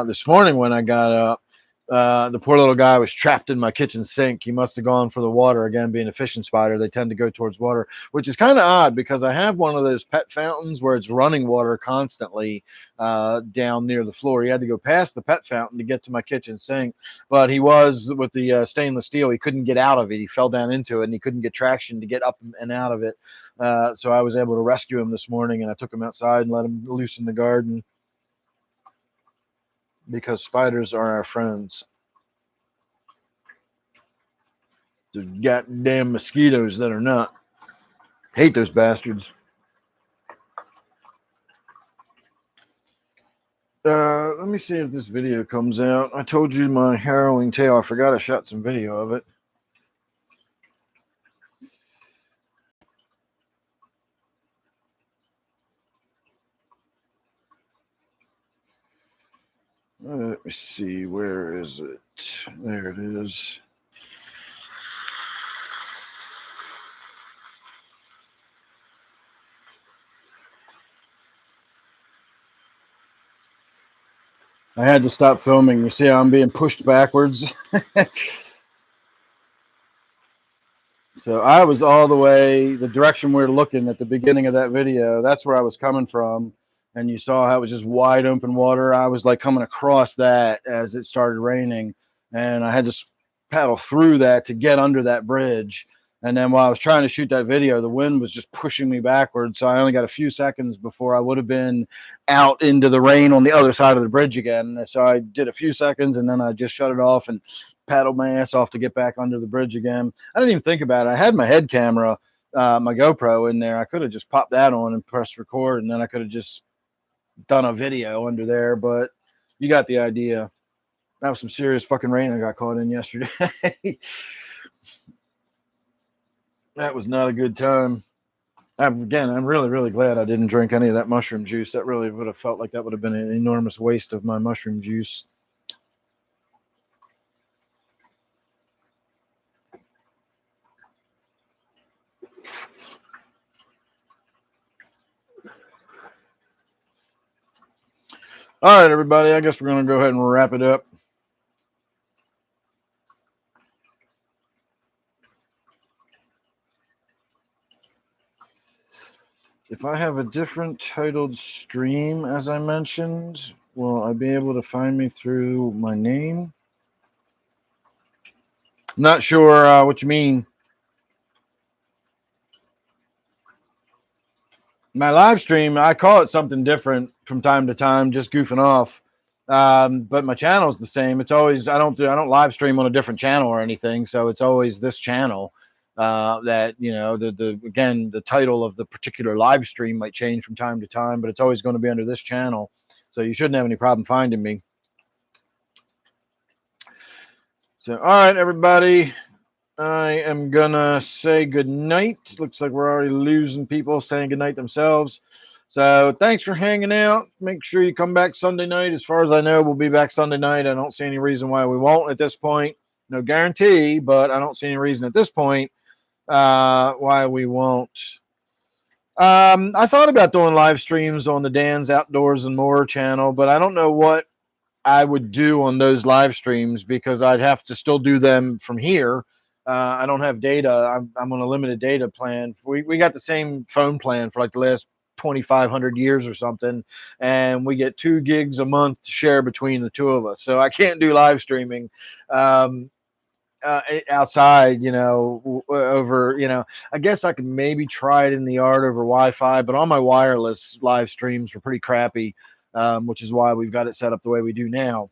This morning when I got up, the poor little guy was trapped in my kitchen sink. He must have gone for the water. Again, being a fishing spider, they tend to go towards water, which is kind of odd because I have one of those pet fountains where it's running water constantly down near the floor. He had to go past the pet fountain to get to my kitchen sink, but he was with the stainless steel. He couldn't get out of it. He fell down into it and he couldn't get traction to get up and out of it. So I was able to rescue him this morning, and I took him outside and let him loose in the garden, because spiders are our friends. There's goddamn mosquitoes that are not. Hate those bastards. Let me see if this video comes out. I told you my harrowing tale. I forgot I shot some video of it. Let me see. Where is it? There it is. I had to stop filming. You see how I'm being pushed backwards? So I was all the way, the direction we're looking at the beginning of that video, that's where I was coming from. And you saw how it was just wide open water. I was like coming across that as it started raining. And I had to paddle through that to get under that bridge. And then while I was trying to shoot that video, the wind was just pushing me backwards. So I only got a few seconds before I would have been out into the rain on the other side of the bridge again. So I did a few seconds and then I just shut it off and paddled my ass off to get back under the bridge again. I didn't even think about it. I had my head camera, my GoPro in there. I could have just popped that on and pressed record, and then I could have just done a video under there. But you got the idea. That was some serious fucking rain I got caught in yesterday. That was not a good time. I'm really, really glad I didn't drink any of that mushroom juice. That really would have felt like that would have been an enormous waste of my mushroom juice. All right, everybody, I guess we're going to go ahead and wrap it up. If I have a different titled stream, as I mentioned, will I be able to find me through my name? Not sure what you mean. My live stream, I call it something different from time to time, just goofing off. But my channel's the same. It's always I don't live stream on a different channel or anything, so it's always this channel. That again the title of the particular live stream might change from time to time, but it's always going to be under this channel. So you shouldn't have any problem finding me. So all right, everybody. I am gonna say good night. Looks like we're already losing people saying good night themselves. So thanks for hanging out. Make sure you come back Sunday night. As far as I know, we'll be back Sunday night. I don't see any reason why we won't at this point. No guarantee, but I don't see any reason at this point why we won't. I thought about doing live streams on the Dan's Outdoors and More channel, but I don't know what I would do on those live streams because I'd have to still do them from here. I don't have data. I'm on a limited data plan. We got the same phone plan for like the last 2,500 years or something, and we get 2 gigs a month to share between the two of us. So I can't do live streaming outside, over, I guess I could maybe try it in the yard over Wi-Fi, but all my wireless live streams were pretty crappy, which is why we've got it set up the way we do now.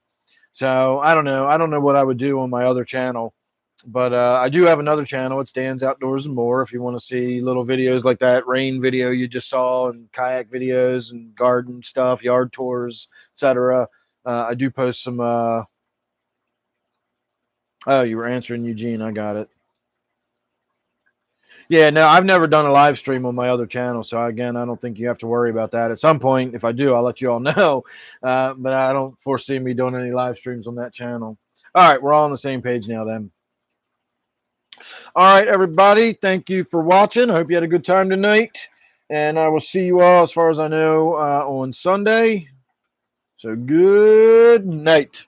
So I don't know. I don't know what I would do on my other channel. But I do have another channel. It's Dan's Outdoors and More. If you want to see little videos like that rain video you just saw, and kayak videos and garden stuff, yard tours, etc. I do post some. Oh, you were answering Eugene. I got it. Yeah, no, I've never done a live stream on my other channel. So again, I don't think you have to worry about that. At some point, if I do, I'll let you all know. But I don't foresee me doing any live streams on that channel. All right, we're all on the same page now then. All right, everybody. Thank you for watching. I hope you had a good time tonight. And I will see you all, as far as I know, on Sunday. So good night.